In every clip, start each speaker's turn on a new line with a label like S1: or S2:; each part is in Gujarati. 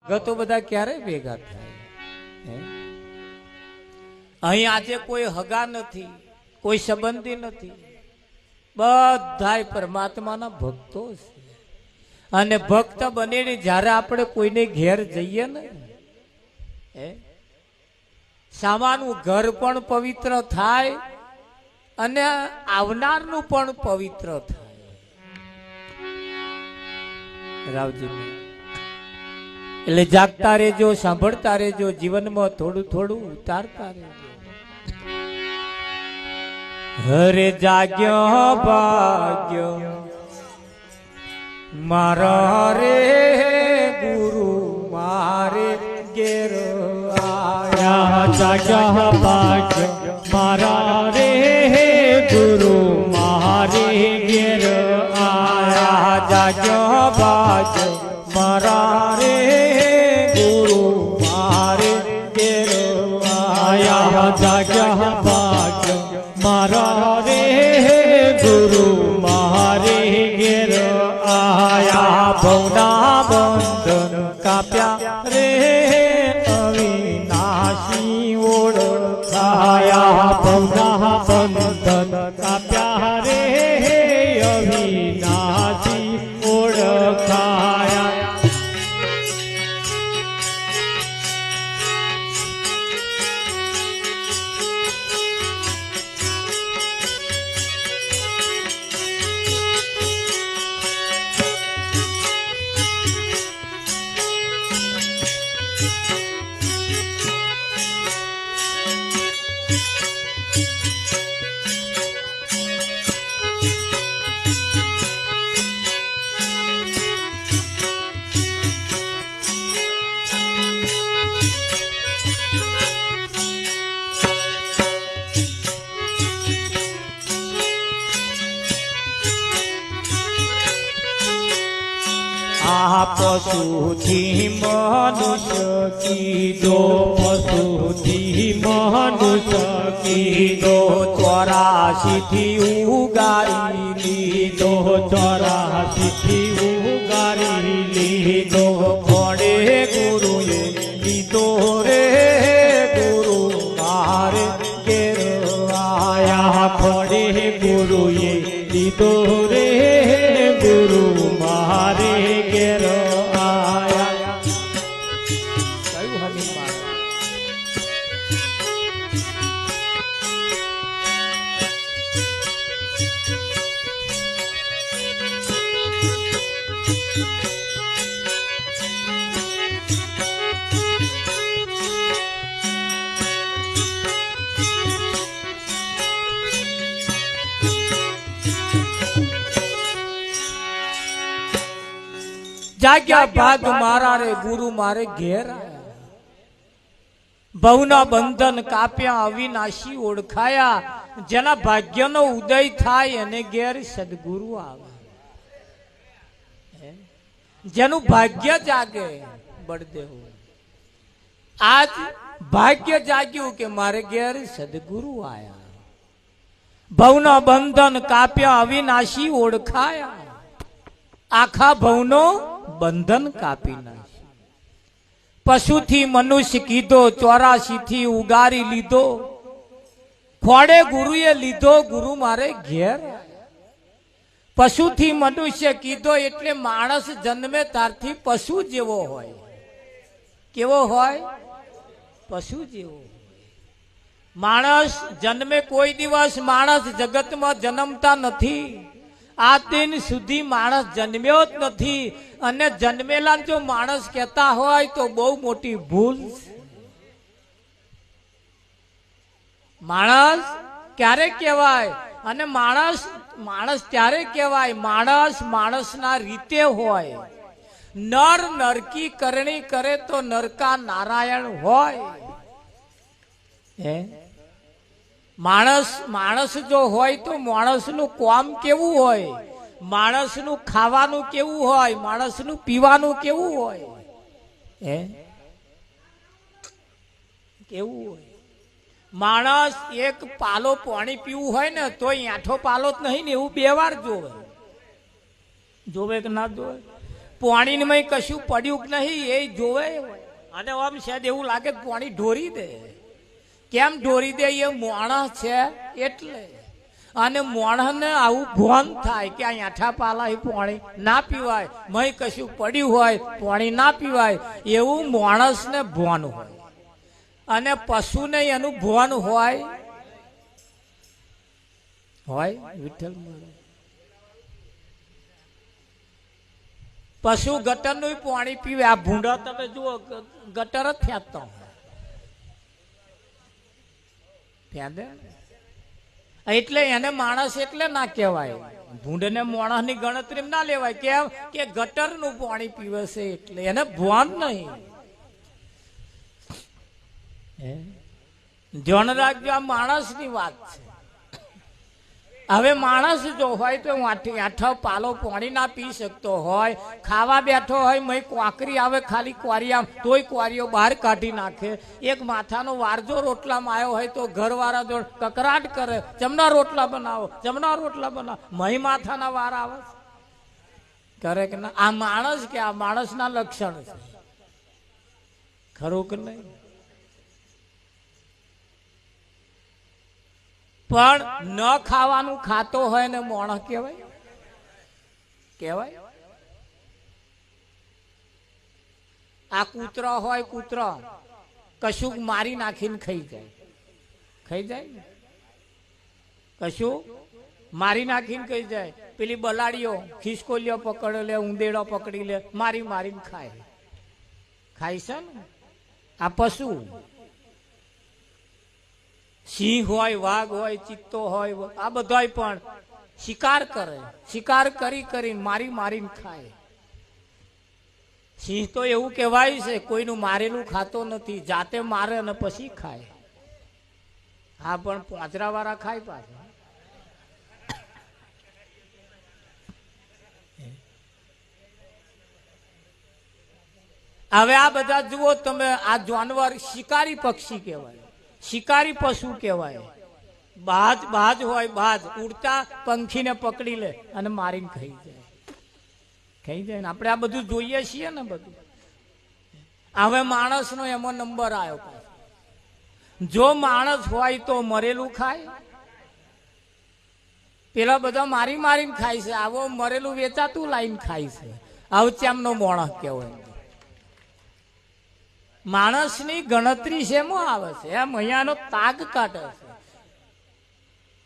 S1: ભગતો બધા ક્યારે ભેગા થાય? અહીં આજે કોઈ હગા નથી, કોઈ સંબંધી નથી, બધાય પરમાત્માના ભક્તો છે. અને ભક્ત બનીને જ્યારે આપણે કોઈને ઘેર જઈએ ને, સામાનું ઘર પણ પવિત્ર થાય અને આવનારનું પણ પવિત્ર થાય. રાવજી એટલે જાગતા રહેજો, સાંભળતા રહેજો, જીવનમાં થોડું થોડું ઉતારતા રહેજો. હરે જાગ્યો ભાગ્યો મારા રે ગુરુ મારે ઘેર આયા.
S2: જાગ્યો ભાગ્યો મારા રે ગુરુ મારે ઘેર આયા.
S1: જાગ્યો ભાગ્યો મારા રે ગુરુ મારે ઘેર આયા.
S2: જાગ્યો ભાગ્યો મારા રે ગુરુ મારે ઘેર આયા.
S1: ભવના બંધન કાપ્યા રે
S2: અવિનાશી ઓળખાયા. ભવના બંધન કાપ્યા રે અવિનાશી ઓળખાયા.
S1: પશુથી મનુષ્ય કીધો,
S2: પશુથી મનુષ્ય કીધો,
S1: 84 થી ઉગારી લીધો,
S2: 84 થી ઉગારી લીધો.
S1: ખોડે ગુરુએ લીધો રે ગુરુ મારે ઘેર આયા.
S2: ખોડે ગુરુએ લીધો રે ગુરુ મારે ઘેર આયા.
S1: કયું હનુમાન? જાગ્યા ભાગ મારા રે ગુરુ મારે ઘેર આયા. ભવના બંધન કાપ્યા અવિનાશી ઓળખાયા. જેના ભાગ્યનો ઉદય થાય એને ઘેર સદગુરુ આવે. જેનું ભાગ્ય જાગે બળદેવ, આજ ભાગ્ય જાગ્યું કે મારે ઘેર સદગુરુ આયા. ભવના બંધન કાપ્યા અવિનાશી ઓળખાયા. આખા ભવનો બંધન કાપી નાખી. પશુથી મનુષ્ય કીધો, 84 થી ઉગારી લીધો. ખોડે ગુરુએ લીધો, ગુરુ મારે ઘેર. પશુથી મનુષ્ય કીધો એટલે માણસ જન્મે ત્યારથી પશુ જેવો હોય. કેવો હોય? પશુ જેવો. માણસ જન્મે કોઈ દિવસ માણસ જગતમાં જન્મતા નથી. આ દિન સુધી માણસ જન્મ્યો જ નથી. અને જન્મેલા જો માણસ કહેતા હોય તો બહુ મોટી ભૂલ છે. માણસ ક્યારે કહેવાય? અને માણસ ત્યારે કહેવાય માણસ માણસના રીતે હોય. નર નરકી કરણી કરે તો નરકા નારાયણ હોય. માણસ જો હોય તો માણસનું કામ કેવું હોય, માણસનું ખાવાનું કેવું હોય, માણસનું પીવાનું કેવું હોય, કેવું હોય. માણસ એક પાલો પાણી પીવું હોય ને તો આઠો પાલો જ નહીં ને એવું 2 વાર જોવે. જોવે કે ના જોવે? પાણીમાં કશું પડ્યું કે નહીં એ જોવે અને આમ શાયદ એવું લાગે કે પાણી ઢોરી દે. કેમ ઢોરી દે? એ માણસ છે એટલે. અને માણસને આવું ભાન થાય કે અહીં આઠા પાલા પાણી ના પીવાય, મય કશું પડ્યું હોય પાણી ના પીવાય, એવું માણસને ભાન હોય. અને પશુને એનું ભાન હોય વિઠ્ઠલ. પશુ ગટરનું પાણી પીવે. આ ભૂંડા તમે જુઓ ગટર જ ફેંકતો એટલે એને માણસ એટલે ના કહેવાય. ભૂંડને માણસની ગણતરી ના લેવાય. કેમ કે ગટરનું પાણી પીવે છે એટલે એને ભાન નહીં. ધ્યાન રાખજો, આ માણસની વાત છે. હવે માણસ જો હોય તો આઠો પાલો પાણી ના પી શકતો હોય, ખાવા બેઠો હોય મય કોકરી આવે ખાલી કોરિયામ તોય કોરીઓ બહાર કાઢી નાખે. એક માથાનો વારજો રોટલામાં આવ્યો હોય તો ઘરવાળા જોડ કકરાટ કરે, જમના રોટલા બનાવો, જમના રોટલા બનાવો. મય માથાના વાર આવે કરે કે ના? આ માણસ કે આ માણસના લક્ષણ છે. ખરું કે નહીં? પણ ન ખાવાનું ખાતો હોય ને મોણસ કહેવાય? કહેવાય? આ કૂતરો હોય, કૂતરો કશુંક મારી નાખીને ખાઈ જાય. ખાઈ જાય? કશું મારી નાખીને ખાઈ જાય. પેલી બલાડીઓ ખિસકોલીઓ પકડી લે, ઉંદેડો પકડી લે, મારી મારીને ખાય. ખાય છે ને આ પશુ. સિંહ હોય, વાઘ હોય, ચિત્તો હોય, આ બધાય પણ શિકાર કરે. શિકાર કરી કરીને મારી મારીને ખાય. સિંહ તો એવું કહેવાય છે કોઈનું મારેલું ખાતો નથી, જાતે મારે અને પછી ખાય. હા, પણ પાંજરા વાળા ખાય પાછા. હવે આ બધા જુઓ તમે, આ જાનવર શિકારી પક્ષી કહેવાય, શિકારી પશુ કહેવાય. બાજ બાજ હોય, બાજ ઉડતા પંખીને પકડી લે અને મારીને ખાઈ જાય. ખાઈ જાય ને આપણે આ બધું જોઈએ છીએ ને બધું. હવે માણસનો એમાં નંબર આવ્યો. જો માણસ હોય તો મરેલું ખાય. પેલા બધા મારી મારીને ખાય છે, આવો મરેલું વેચાતું લાઈન ખાય છે. આવું ચેમનો માણસ કહેવાય. માણસની ગણતરી શેમાં આવે છે? એમ અહીંયાનો તાગ કાઢે છે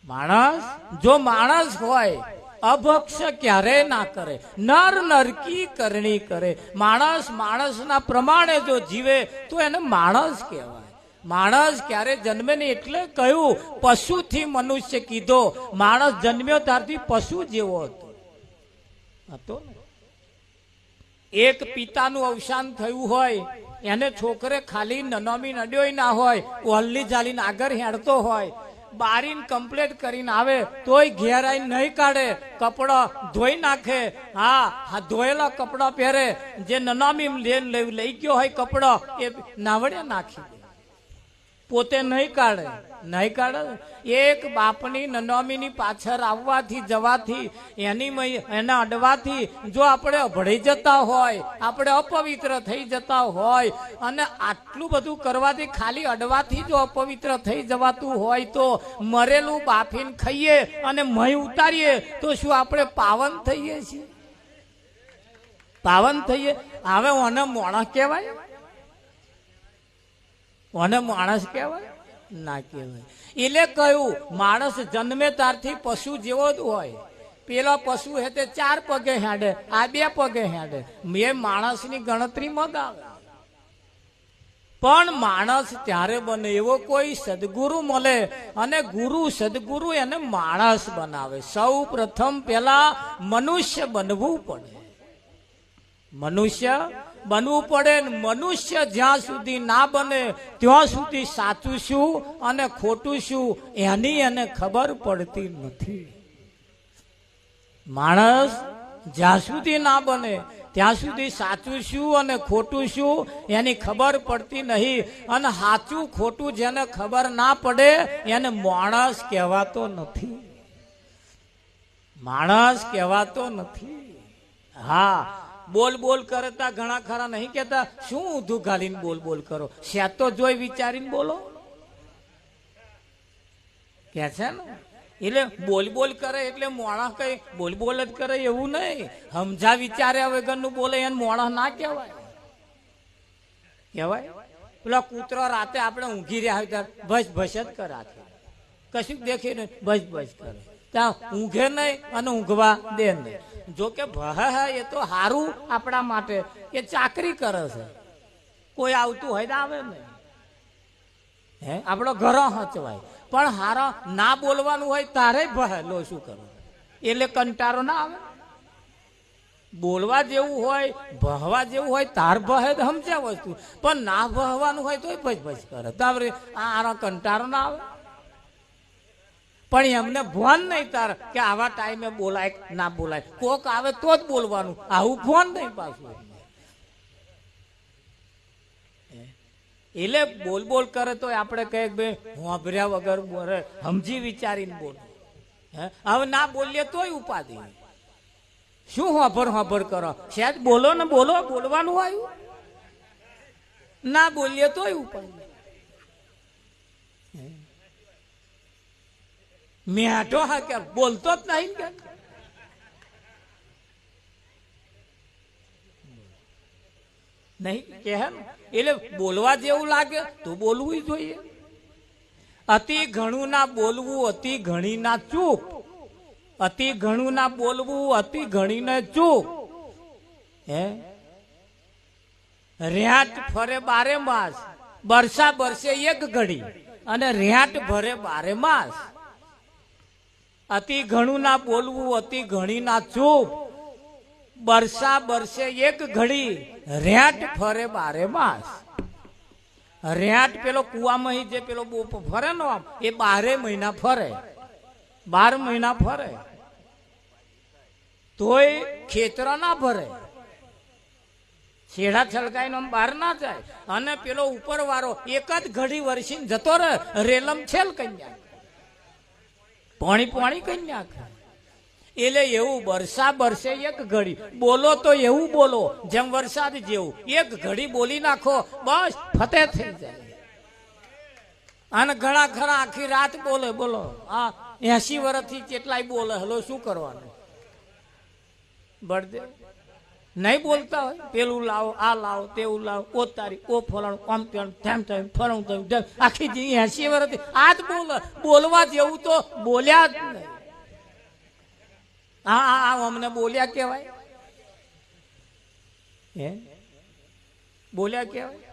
S1: માણસ. જો માણસ હોય અભક્ષ ક્યારેય ના કરે, નર નરકી કરણી કરે. માણસ માણસના પ્રમાણે જો જીવે તો એને માણસ કહેવાય. માણસ ક્યારે જન્મે ને એટલે કહ્યું પશુથી મનુષ્ય કીધો. માણસ જન્મ્યો ત્યારથી પશુ જેવો હતો. એક પિતાનું અવસાન થયું હોય, એને છોકરે ખાલી નનમી નડ્યો ના હોય, હલ્લી ચાલીને આગળ હેડતો હોય, બારીને કમ્પ્લેટ કરીને આવે તોય ઘેર આવીને નહીં કાઢે, કપડો ધોઈ નાખે. હા, ધોયેલા કપડા પહેરે. જે નનામી લઈ ગયો હોય કપડો એ નાવડે નાખી દે, પોતે નહીં કાઢે. નહીં કાઢે. એક બાપની નનામીની પાછળ આવવાથી જવાથી એના અડવાથી જો આપણે અભળી જતા હોય, આપણે અપવિત્ર થઈ જતા હોય, અને આટલું બધું કરવાથી ખાલી અડવાથી જો અપવિત્ર થઈ જવાતું હોય તો મરેલું બાફીને ખાઈએ અને મહી ઉતારીએ તો શું આપણે પાવન થઈએ છીએ? પાવન થઈએ? હવે ઓને મોણસ કહેવાય? ઓને માણસ કહેવાય? ના કહેવાય. એટલે કહ્યું માણસ જન્મે ત્યારથી પશુ જેવો જ હોય. પેલો પશુ હે તે 4 પગે હેડે, આ 2 પગે હેડે. એ માણસની ગણતરીમાં જ આવે. પણ માણસ ત્યારે બને એવો કોઈ સદગુરુ મળે અને ગુરુ સદગુરુ એને માણસ બનાવે. સૌ પ્રથમ પેલા મનુષ્ય બનવું પડે. મનુષ્ય બનવું પડે. મનુષ્ય જ્યાં સુધી ના બને ત્યાં સુધી સાચું શું અને ખોટું શું એની એને ખબર પડતી નથી. માણસ જ્યાં સુધી ના બને ત્યાં સુધી સાચું શું અને ખોટું શું એની ખબર પડતી નહીં. અને સાચું ખોટું જેને ખબર ના પડે એને માણસ કહેવાતો નથી. માણસ કહેવાતો નથી. હા, બોલ બોલ કરતા ઘણા ખરા નહીં કેતા શું ઊંધું ગાલીને બોલ બોલ કરો, સ્યાદ તો જોઈ વિચારીને બોલો કે છે ને. એટલે બોલ બોલ કરે એટલે મોણા કઈ બોલ બોલ જ કરે એવું નહીં, સમજા વિચાર્યા વગરનું બોલે એને મોણા ના કહેવાય. કહેવાય પેલા કૂતરો રાતે આપણે ઊંઘી રહ્યા હોય ત્યારે ભસ ભસ જ કરે, કશું દેખી નહીં ભસ ભસ કરે, ત્યાં ઊંઘે નહીં અને ઊંઘવા દે નહીં. જો કે ભહ એ તો સારું આપણા માટે, એ ચાકરી કરે છે, કોઈ આવતું હોય તો આવે નહીં, હે આપણો ઘર હચવાય. પણ હારા ના બોલવાનું હોય તારે ભહ લો શું કરો, એટલે કંટારો ના આવે. બોલવા જેવું હોય ભહવા જેવું હોય તાર ભહે તો સમજ્યા વસ્તુ, પણ ના ભહવાનું હોય તો ભજ ભજ કરે, તારે આ કંટારો ના આવે. પણ એમને ભોન નહીં તાર કે આવા ટાઈમે બોલાય ના બોલાય, કોક આવે તો જ બોલવાનું, આવું ભોન નહીં પાછું. એટલે બોલ બોલ કરે તો આપણે કહે ભાઈ હોંભર્યા વગર બોલે, સમજી વિચારીને બોલ. હવે ના બોલીએ તોય ઉપાધિ, શું હોંભર હોંભર કરો, શાયદ બોલો ને બોલો, બોલવાનું આવ્યું, ના બોલીએ તોય ઉપાધિ. મેઠો હા કે બોલતો જ નહીં કે નહીં કે એટલે બોલવા જેવું લાગે તો બોલવું જોઈએ. અતિ ઘણું ના બોલવું, અતિ ઘણી ના ચૂપ, અતિ ઘણું ના બોલવું, અતિ ઘણી ને ચૂપ. હે રેહાટ ફરે બારે માસ, બરસા બરસે એક ઘડી અને રેહાટ ભરે બારે માસ. અતિ ઘણું ના બોલવું, અતિ ઘણી ના ચૂપ, બરસા બરસે એક ઘડી રેટ ફરે બારે માસ. રેટ પેલો કુવામાં જે પેલો ફરે ને આમ એ 12 મહિના ફરે, 12 મહિના ફરે તોય ખેતર ના ભરે, છેડા છલકાઈને આમ બહાર ના જાય. અને પેલો ઉપર વાળો એક જ ઘડી વર્ષીને જતો રહે, રેલમ છેલ કન્યા પાણી પાણી કઈ નાખે. એટલે એવું બરસા બરસે એક ઘડી બોલો તો એવું બોલો જેમ વરસાદ જેવું, એક ઘડી બોલી નાખો બસ ફતે થઈ જાય. અને ઘણા ખરા આખી રાત બોલે, બોલો આ 80 વર્ષથી કેટલાય બોલે, હલો શું કરવાનું. બળદે નહીં બોલતા હોય, પેલું લાવો આ લાવો તેવું લાવો, ઓ તારી ઓ ફલાણું આમ તેમ તેમ ફલાણું તેમ, આખી 80 વર્ષથી આ જ બોલે. બોલવા જેવું તો બોલ્યા જ નહીં. હા અમને બોલ્યા કેવાય, હે બોલ્યા કેવાય.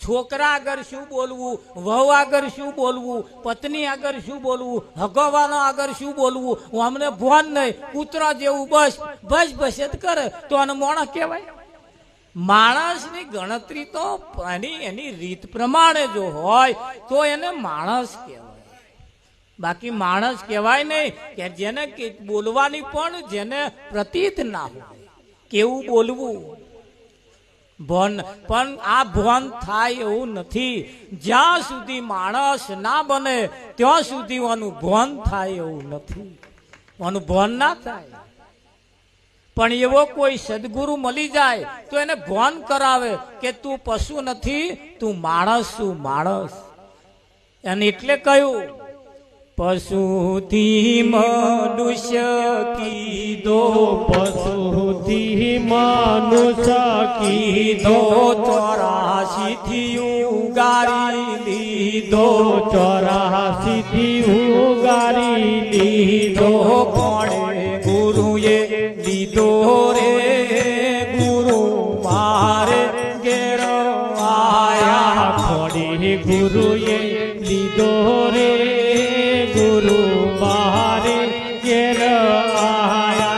S1: છોકરા આગળ શું બોલવું, વહુ આગળ શું બોલવું, પત્ની આગળ શું બોલવું, હગવાનો આગળ શું બોલવું, અમને ભોન નહીં. કૂતરા જેવું બસ બસ બસ જ કરે તો આને માણસ કહેવાય. માણસની ગણતરી તો એની રીત પ્રમાણે જો હોય તો એને માણસ કહેવાય, બાકી માણસ કહેવાય નહીં. કે જેને બોલવાની પણ જેને પ્રતીત ના હોય કેવું બોલવું ભોન, પણ આ ભોન થાય એવું નથી. જ્યાં સુધી માણસ ના બને ત્યાં સુધી આનું ભોન થાય એવું નથી, આનું ભોન ના થાય. પણ એવો કોઈ સદગુરુ મળી જાય તો એને ભોન કરાવે કે તું પશુ નથી, તું માણસ છું, માણસ. અને એટલે કહ્યું પશુથી મનુષ્ય કીધો,
S2: પશુથી મનુષ્ય કીધો,
S1: 84 થી ઉગારી લીધો,
S2: 84 થી ઉગારી લીધો.
S1: કોણે ગુરુએ લીધો રે, ગુરુ મારે ઘેર આયા.
S2: કોણે ગુરુએ લીધો રે, ગુરુ મારે ઘેર આયા.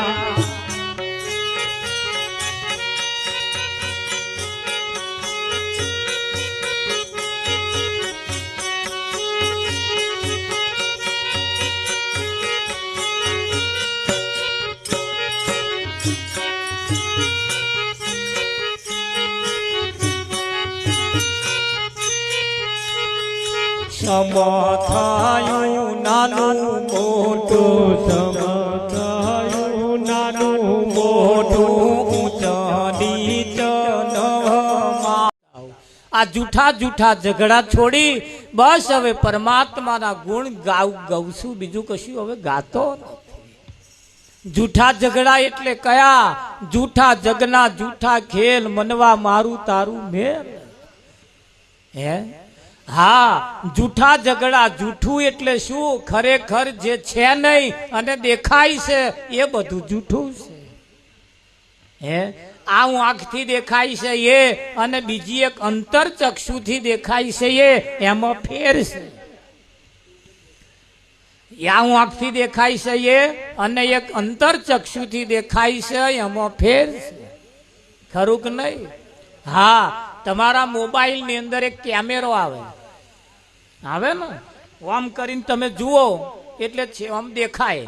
S1: સમથાયું નાનું મોટું,
S2: સમથાયું નાનું મોટું,
S1: આ જૂઠા જૂઠા ઝઘડા છોડી બસ હવે પરમાત્માના ગુણ ગાઉં છું, બીજું કશું હવે ગાતો નથી. જૂઠા ઝઘડા એટલે કયા? જૂઠા જગના જૂઠા ખેલ, મનવા મારું તારું મેલ. હે હા, જૂઠા ઝઘડા. જૂઠું એટલે શું? ખરેખર જે છે નહીં અને દેખાય છે એ બધું જૂઠું છે. હે આ આંખથી દેખાય છે એ અને બીજી એક અંતર ચક્ષુથી દેખાય છે એમાં ફેર છે. આ આંખથી દેખાય છે એ અને એક અંતર ચક્ષુથી દેખાય છે એમાં ફેર છે. ખરું કે નહીં? હા, તમારા મોબાઈલ ની અંદર એક કેમેરો આવે ને, આમ કરીને તમે જુઓ એટલે આમ દેખાય.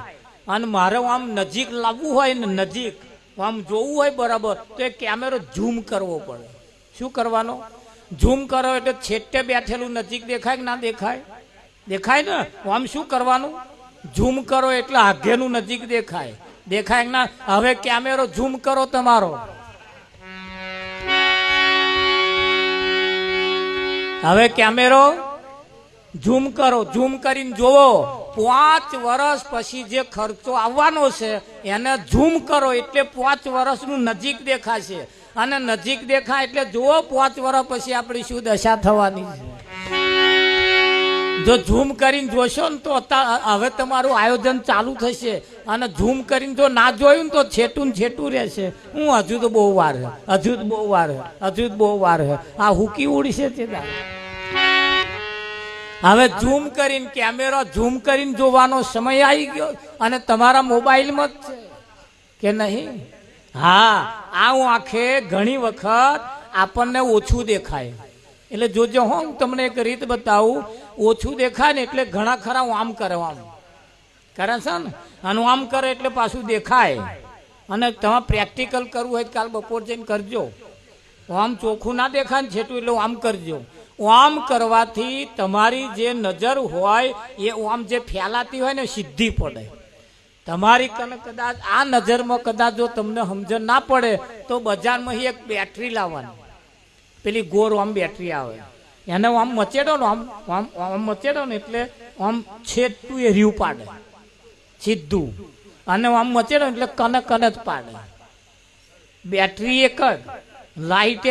S1: અને મારે આમ નજીક લાવવું હોય ને, નજીક આમ જોવું હોય બરાબર, તો એ કેમેરો ઝૂમ કરવો પડે. શું કરવાનો? ઝૂમ કરો એટલે છેટે બેઠેલું નજીક દેખાય કે ના દેખાય? દેખાય ને. આમ શું કરવાનું? ઝૂમ કરો એટલે આગેનું નજીક દેખાય. દેખાય ના? હવે કેમેરો ઝૂમ કરો તમારો. હવે કેમેરો ઝૂમ કરો. ઝૂમ કરીને જોવો 5 વર્ષ પછી જે ખર્ચો આવવાનો છે એને ઝૂમ કરો એટલે 5 વર્ષનું નજીક દેખાશે. અને નજીક દેખાય એટલે જુઓ 5 વર્ષ પછી આપણી શું દશા થવાની છે. જો ઝૂમ કરીને જોશો ને તો હવે તમારું આયોજન ચાલુ થશે. અને ઝૂમ કરીને જો ના જોયું ને તો છેટું ને છેટું રહેશે. હું હજુ તો બહુ વાર હે, હજુ તો બહુ વાર હે, હજુ તો બહુ વાર હે. આ હુકી ઉડશે તે. હવે ઝૂમ કરીને કેમેરો ઝૂમ કરીને જોવાનો સમય આવી ગયો અને તમારા મોબાઈલમાં જ છે કે નહીં? હા, આ આંખે ઘણી વખત આપણને ઓછું દેખાય. એટલે જોજો હું તમને એક રીત બતાવું. ઓછું દેખાય ને એટલે ઘણા ખરા આમ કરે, આમ કરે છે ને, અને આમ કરે એટલે પાછું દેખાય. અને તમારે પ્રેક્ટિકલ કરવું હોય કાલ બપોર જઈને કરજો. આમ ચોખ્ખું ના દેખાય ને છેટું એટલે આમ કરજો. આમ કરવાથી તમારી જે નજર હોય એ આમ જે ફેલાતી હોય ને સીધી પડે. તમારી કદાચ આ નજરમાં કદાચ જો તમને સમજણ ના પડે તો બજારમાં એક બેટરી લાવવાની, પેલી ગોર આમ બેટરી આવે, એને આમ મચેડો ને, આમ મચેડો ને એટલે આમ છેટું એ રીવ પાડે સીધું. અને આમ મચેડો એટલે કને જ પાડે. બેટરી એક જ, લાઇટ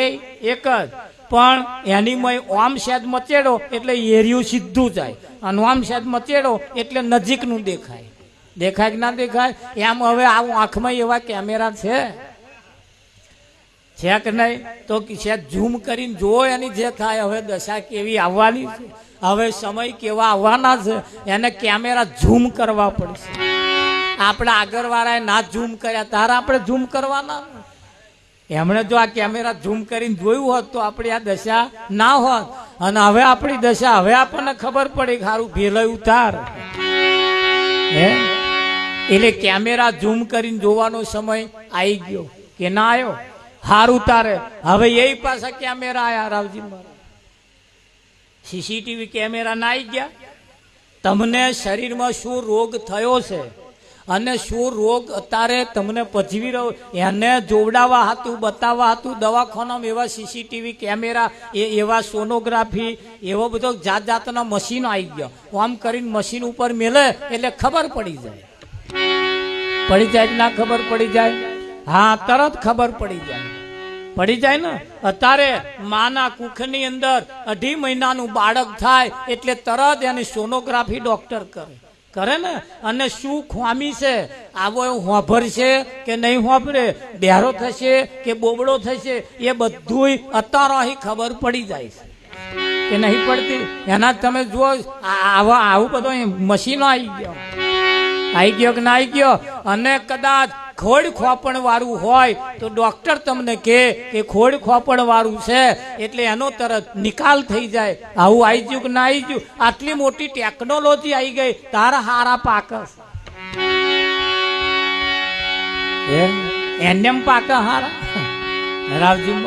S1: એક જ, પણ એની મય આમ શેદ મચેડો એટલે એરિયું સીધું જાય અને આમ શેદ મચેડો એટલે નજીકનું દેખાય. દેખાય કે ના દેખાય? એમ હવે આવું આંખમાં એવા કેમેરા છે કે નહીં? તો શેદ ઝૂમ કરીને જુઓ એની જે થાય. હવે દશા કેવી આવવાની છે, હવે સમય કેવા આવવાના છે, એને કેમેરા ઝૂમ કરવા પડશે. આપણે આગળવાળાએ ના ઝૂમ કર્યા તારા આપણે ઝૂમ કરવાના. એમણે જો આ કેમેરા ઝૂમ કરીને જોયું હોત તો આપણી આ દશા ના હોત. અને હવે આપણી દશા હવે આપણને ખબર પડી કે સારું ભેલય ઉતાર. હે એટલે કેમેરા ઝૂમ કરીને જોવાનો સમય આવી ગયો કે ના આવ્યો? હારું તારે હવે એ પાછા કેમેરા આયા રાવજી મારા. સીસીટીવી કેમેરા ના આવી ગયા. તમને શરીરમાં શું રોગ થયો છે અને શું રોગ અત્યારે તમને પજવી રહ્યો એને જોવડાવવા હતું, બતાવવા હતું. દવાખાનામાં એવા સીસીટીવી કેમેરા, એવા સોનોગ્રાફી, એવો બધો જાત જાતના મશીનો આવી ગયા. આમ કરીને મશીન ઉપર મેલે એટલે ખબર પડી જાય. પડી જાય કે ના ખબર પડી જાય? હા, તરત ખબર પડી જાય. પડી જાય ને. અત્યારે માના કુખની અંદર 2.5 મહિનાનું બાળક થાય એટલે તરત એની સોનોગ્રાફી ડોક્ટર કરે ને. અને શું ખામી છે, આવો હોભર છે કે નહીં હોભરે, બહેરો થશે કે બોબડો થશે, એ બધું અત્યારે અહીં ખબર પડી જાય છે કે નહીં પડતી? એના તમે જુઓ આવું બધું મશીનો આવી ગયો કે ના આવી ગયો. અને કદાચ ખોડ ખોપણ વાળું હોય તો ડોક્ટર તમને કહે કે ખોડ ખોપણ વાળું છે એટલે એનો તરત નિકાલ થઈ જાય. આવું આવી ગયું કે ના આવી ગયું? આટલી મોટી ટેકનોલોજી આવી ગઈ, તારા હારા પાકસ એમ પાકા હારા રાવજી.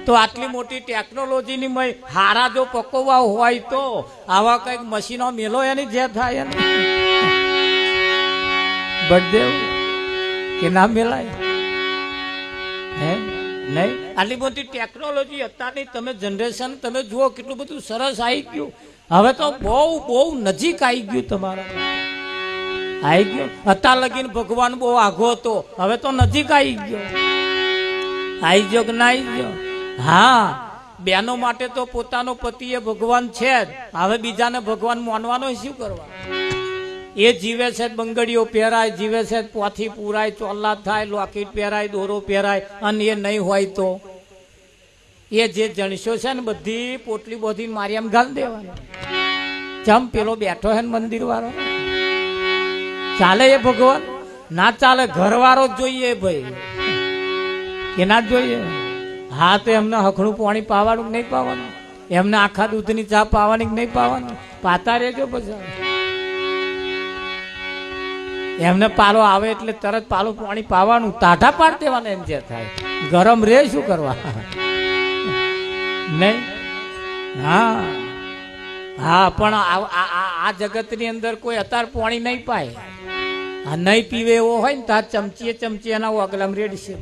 S1: તો આટલી મોટી ટેકનોલોજીની મય હારા જો પકવવા હોય તો આવા કઈક મશીનો મેલો એની જે થાય એને બળદેવ કે ના મેલાય? હે નહીં આટલી બધી ટેકનોલોજી અત્યારની તમે જનરેશન તમે જુઓ કેટલું બધું સરસ આવી ગયું હવે તો બહુ બહુ નજીક આવી ગયું તમારા આવી ગયો અત્યાર લગીને ભગવાન બહુ આઘો હતો હવે તો નજીક આવી ગયો કે ના આવી ગયો હા બહેનો માટે તો પોતાનો પતિ એ ભગવાન છે જ હવે બીજાને ભગવાન માનવાનો શું કરવા એ જીવે છે બંગડીઓ પહેરાય જીવે છે પોથી પૂરાય ચોલ્લા થાય લોકેટ પહેરાય દોરો પહેરાય અને એ નહીં હોય તો એ જે જણસો છે ને બધી પોટલી બોધી મારી એમ ઘાલ દેવાની ચમ પેલો બેઠો હે ને મંદિર વાળો ચાલે એ ભગવાન ના ચાલે ઘરવાળો જ જોઈએ ભાઈ કે ના જોઈએ હા તો એમને હખણું પાણી પાવાનું નહીં પાવાનું એમને આખા દૂધની ચા પાવાની નહીં પાવાનું પાતા રહેજો પછી એમને પાલો આવે એટલે તરત પાલો પાણી પાવાનું તાઢા પાડ દેવાના એમ જે થાય ગરમ રે શું કરવા નહીં હા હા પણ આ જગતની અંદર કોઈ અત્યારે પાણી નહીં પાય આ નહીં પીવે એવો હોય ને ત્યાં ચમચી એના અગલામ રેડશે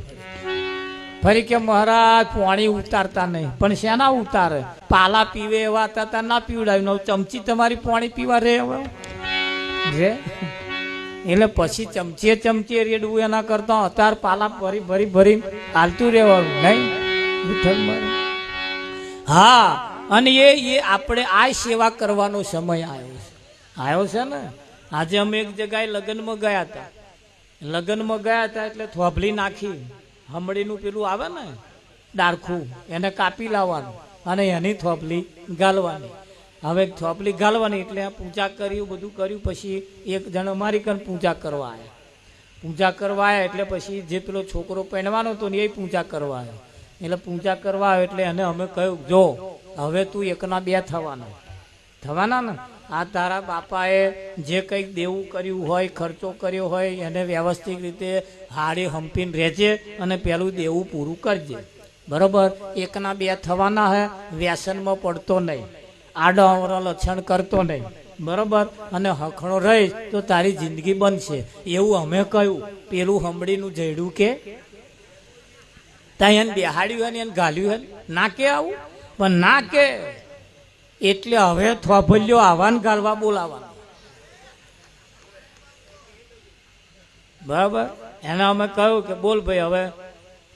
S1: ફરી કે મહારાજ પાણી ઉતારતા નહીં પણ શેના ઉતારે પાલા પીવે એવા હતા ના પીવડાવ્યું ચમચી તમારી પાણી પીવા રે એટલે પછી ચમચીએ રેડવું એના કરતા અત્યારે પાલા ભરી હાલતું રહેવાનું નહીં હા અને એ આપણે આ સેવા કરવાનો સમય આવ્યો છે ને આજે અમે એક જગ્યાએ લગ્નમાં ગયા હતા એટલે થોભલી નાખી હમડીનું પેલું આવે ને ડારખું એને કાપી લાવવાનું અને એની થોભલી ગાલવાની હવે થોપલી ગાલવાની એટલે પૂજા કર્યું બધું કર્યું પછી એક જણ અમારી કન પૂજા કરવા આવ્યા એટલે પછી જે પેલો છોકરો પહેરવાનો હતો ને એ પૂજા કરવા આવ્યો એટલે પૂજા કરવા આવ્યો એટલે એને અમે કહ્યું જો હવે તું એકના બે થવાના ને આ તારા બાપાએ જે કંઈક દેવું કર્યું હોય ખર્ચો કર્યો હોય એને વ્યવસ્થિત રીતે હાડી હંપીને રહેજે અને પેલું દેવું પૂરું કરજે બરોબર એકના બે થવાના હે વ્યસનમાં પડતો નહીં આડો અવરો લક્ષણ કરતો નહીં બરોબર અને હખણો રહીશ તો તારી જિંદગી બનશે એવું અમે કહ્યું પેલું હંબડીનું જઈડું કે ત્યાં એને બેહાડ્યું હોય ને એને ગાલ્યું હોય ના કે આવું પણ ના કે એટલે હવે થોભલ્યો આવાન ગાલવા બોલાવા બરાબર એને અમે કહ્યું કે બોલ ભાઈ હવે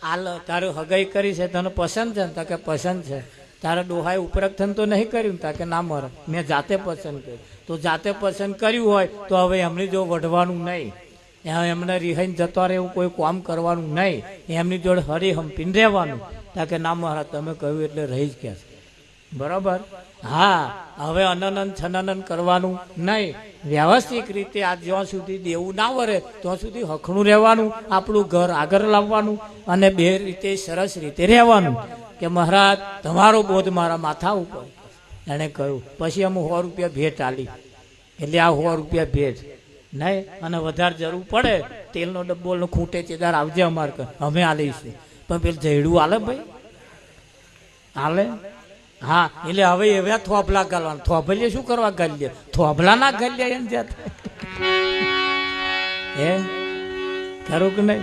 S1: હાલ તારું હગાઈ કરી છે તને પસંદ છે ને તા કે પસંદ છે તારા ડોહાએ ઉપરકથન તો નહીં કર્યું તા કે ના મરે મેં જાતે પસંદ કર્યું તો જાતે પસંદ કર્યું હોય તો હવે એમની જો વઢવાનું નહીં એમને રિહાઈને જતો રહે એવું કોઈ કામ કરવાનું નહીં એમની જોડે હરી હંપીને રહેવાનું તા કે ના મહારાજ તમે કહ્યું એટલે રહી જ ગયા બરાબર હા હવે અનનન છનનન કરવાનું નહીં વ્યવસ્થિત રીતે આ જ્યાં સુધી દેવું ના વરે ત્યાં સુધી હખણું રહેવાનું આપણું ઘર આગળ લાવવાનું અને બે રીતે સરસ રીતે રહેવાનું કે મહારાજ તમારો બોધ મારા માથા ઉપર એણે કહ્યું પછી અમે 100 રૂપિયા ભેટ આલી એટલે આ 100 રૂપિયા ભેટ નહીં અને વધારે જરૂર પડે તેલનો ડબ્બો ખૂંટે ચેદાર આવજે અમારે અમે આલીશું પણ પેલું જઈડું હાલે ભાઈ હાલે હા એટલે હવે એવા થોભલા ગાલવાના થોભલીએ શું કરવા ગાલીએ થોભલા ના ગાલીએ એમ જ્યાં હે ખરું કે નહીં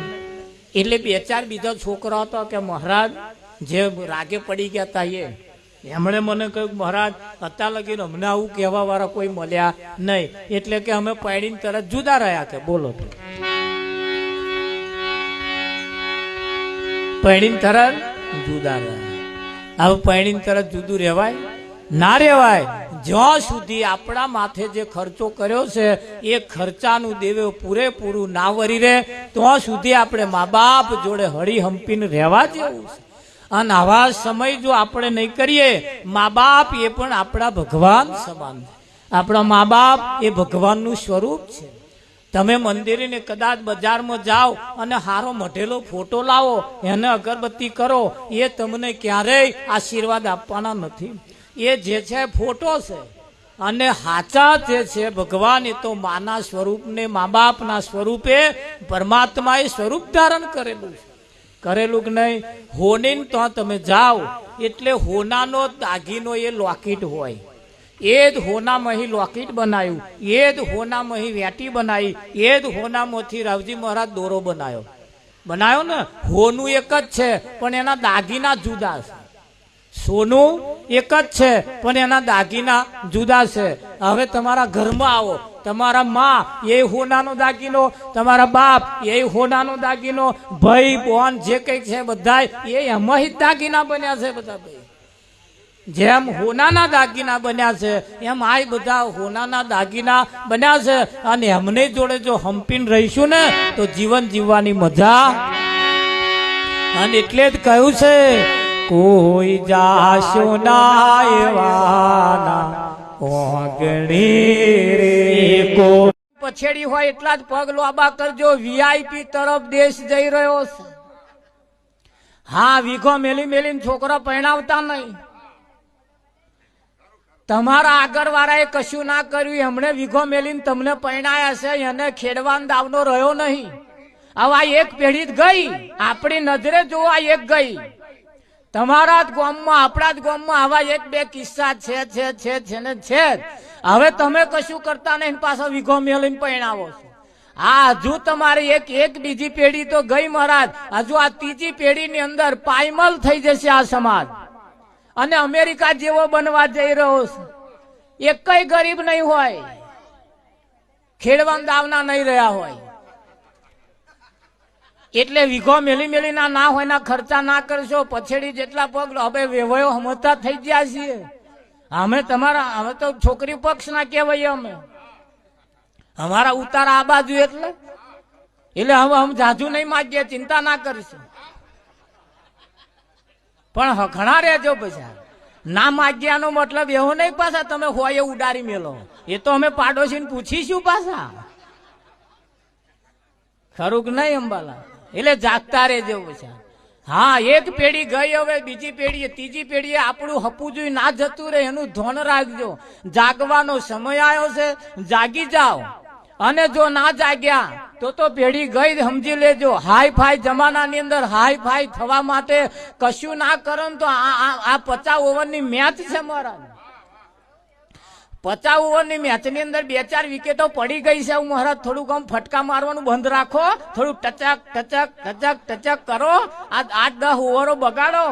S1: એટલે 2-4 બીજો છોકરો હતો કે મહારાજ જે રાગે પડી ગયા હતા એમણે મને કહ્યું મહારાજ અત્યાર લગીને અમને આવું કહેવા વાળા કોઈ મળ્યા નહીં એટલે કે અમે પૈણીને તરત જુદા રહ્યા કે બોલો પૈણીને તરત જુદા રહ્યા હવે પૈણીને તરત જુદું રહેવાય ના રહેવાય જ્યાં સુધી આપણા માથે જે ખર્ચો કર્યો છે એ ખર્ચાનું દેવે પૂરેપૂરું ના વરી રહે ત્યાં સુધી આપણે મા બાપ જોડે હળી હંપીને રહેવા જેવું છે અને આવા સમય જો આપણે નહીં કરીએ મા બાપ એ પણ આપણા ભગવાન સમાન છે આપણા મા બાપ એ ભગવાનનું સ્વરૂપ છે તમે મંદિરે કદાચ બજારમાં જાઓ અને હારો મઢેલો ફોટો લાવો એને અગરબત્તી કરો એ તમને ક્યારેય આશીર્વાદ આપવાના નથી એ જે છે ફોટો છે અને હાચા જે છે ભગવાન એ તો માના સ્વરૂપને મા બાપના સ્વરૂપે પરમાત્માએ સ્વરૂપ ધારણ કરેલું છે કરેલું કે નહીં હોની તો તમે જાઓ એટલે હોનાનો દાગીનો એ લોકેટ હોય એ જ હોનામાં લોકેટ બનાવ્યું એ જ હોનામાં વેટી બનાવી એ જ હોનામાંથી રાવજી મહારાજ દોરો બનાવ્યો બનાવ્યો ને હોનું એક જ છે પણ એના દાગીના જુદા છે. સોનું એક જ છે પણ એના દાગીના જુદા છે. હવે તમારા ઘરમાં આવો, તમારા માં એ હોનાનો દાગીનો, તમારા બાપ એ હોનાનો દાગીનો, ભાઈ બોન જે કઈ છે બધા એ એમાં જ દાગીના બન્યા છે. બધા ભાઈ જેમ હોનાના દાગીના બન્યા છે એમ આ બધા હોનાના દાગીના બન્યા છે. અને એમને જોડે જો હંપીને રહીશું ને તો જીવન જીવવાની મજા. અને એટલે જ કહ્યું છે કોઈ જાશો ના એવાના ઓગણી રે. પછેડી હોય એટલા જ પગ લોબા કરજો. વીઆઈપી તરફ દેશ જઈ રહ્યો છે. હા, વીઘો મેલી મેલીને છોકરા પરણાવતા નહીં. તમારા આગળ વાળાએ કશું ના કર્યું, એમણે વીઘો મેલીને તમને પરણાયા છે, એને ખેડવાન દાવનો રહ્યો નહીં. આવા એક પેઢી જ ગઈ, આપણી નજરે જોવા એક ગઈ. તમારા જ ગામમાં, આપણા જ ગામમાં આવા એક બે કિસ્સા છે ને છે. હવે તમે કશું કરતા નહીં, પાછો વીઘો મેલીને પરણાવો છો. આ હજુ તમારી એક બીજી પેઢી તો ગઈ મહારાજ. હજુ આ ત્રીજી પેઢીની અંદર પાયમલ થઈ જશે આ સમાજ અને અમેરિકા જેવો બનવા જઈ રહ્યો છે. એકય ગરીબ નહીં હોય, ખેડવાન દાવના નહીં રહ્યા હોય. એટલે વીઘો મેલી મેલીના ના હોય ના ખર્ચા ના કરશો. પછેડી જેટલા પગ હવે વેવાયો સમજતા થઈ ગયા છીએ. અમે તો છોકરી પક્ષ ના કહેવાય. અમે અમારા ઉતારા આ બાજુ એટલે હવે અમે જાજુ નહીં માગીએ, ચિંતા ના કરીશું. પણ ઘણા રહેજો પછી. ના માગ્યાનો મતલબ એવો નહીં પાછા તમે હોય એ ઉડારી મેલો. એ તો અમે પાડોશીને પૂછીશું પાછા. ખરું કે નહીં અંબાલા? એટલે જાગતા રહેજો પછી. હા, એક પેઢી ગઈ, હવે બીજી પેઢી, ત્રીજી પેઢીએ આપણું હપું જોઈ ના જતું રહે એનું ધ્યાન રાખજો. જાગવાનો સમય આવ્યો છે, જાગી જાઓ. અને જો ના જાગ્યા તો પેઢી ગઈ સમજી લેજો. હાઈ ફાઈ જમાનાની અંદર હાઈ ફાઈ થવા માટે કશું ના કરો તો આ 50 ઓવરની મેચ છે મહારાજ. 50 ઓવરની મેચની અંદર 2-4 વિકેટો પડી ગઈ છે. હું મહારાજ થોડુંક આમ ફટકા મારવાનું બંધ રાખો, થોડું ટચક ટચક ટચક ટચક કરો. આ 8-10 ઓવરો બગાડો.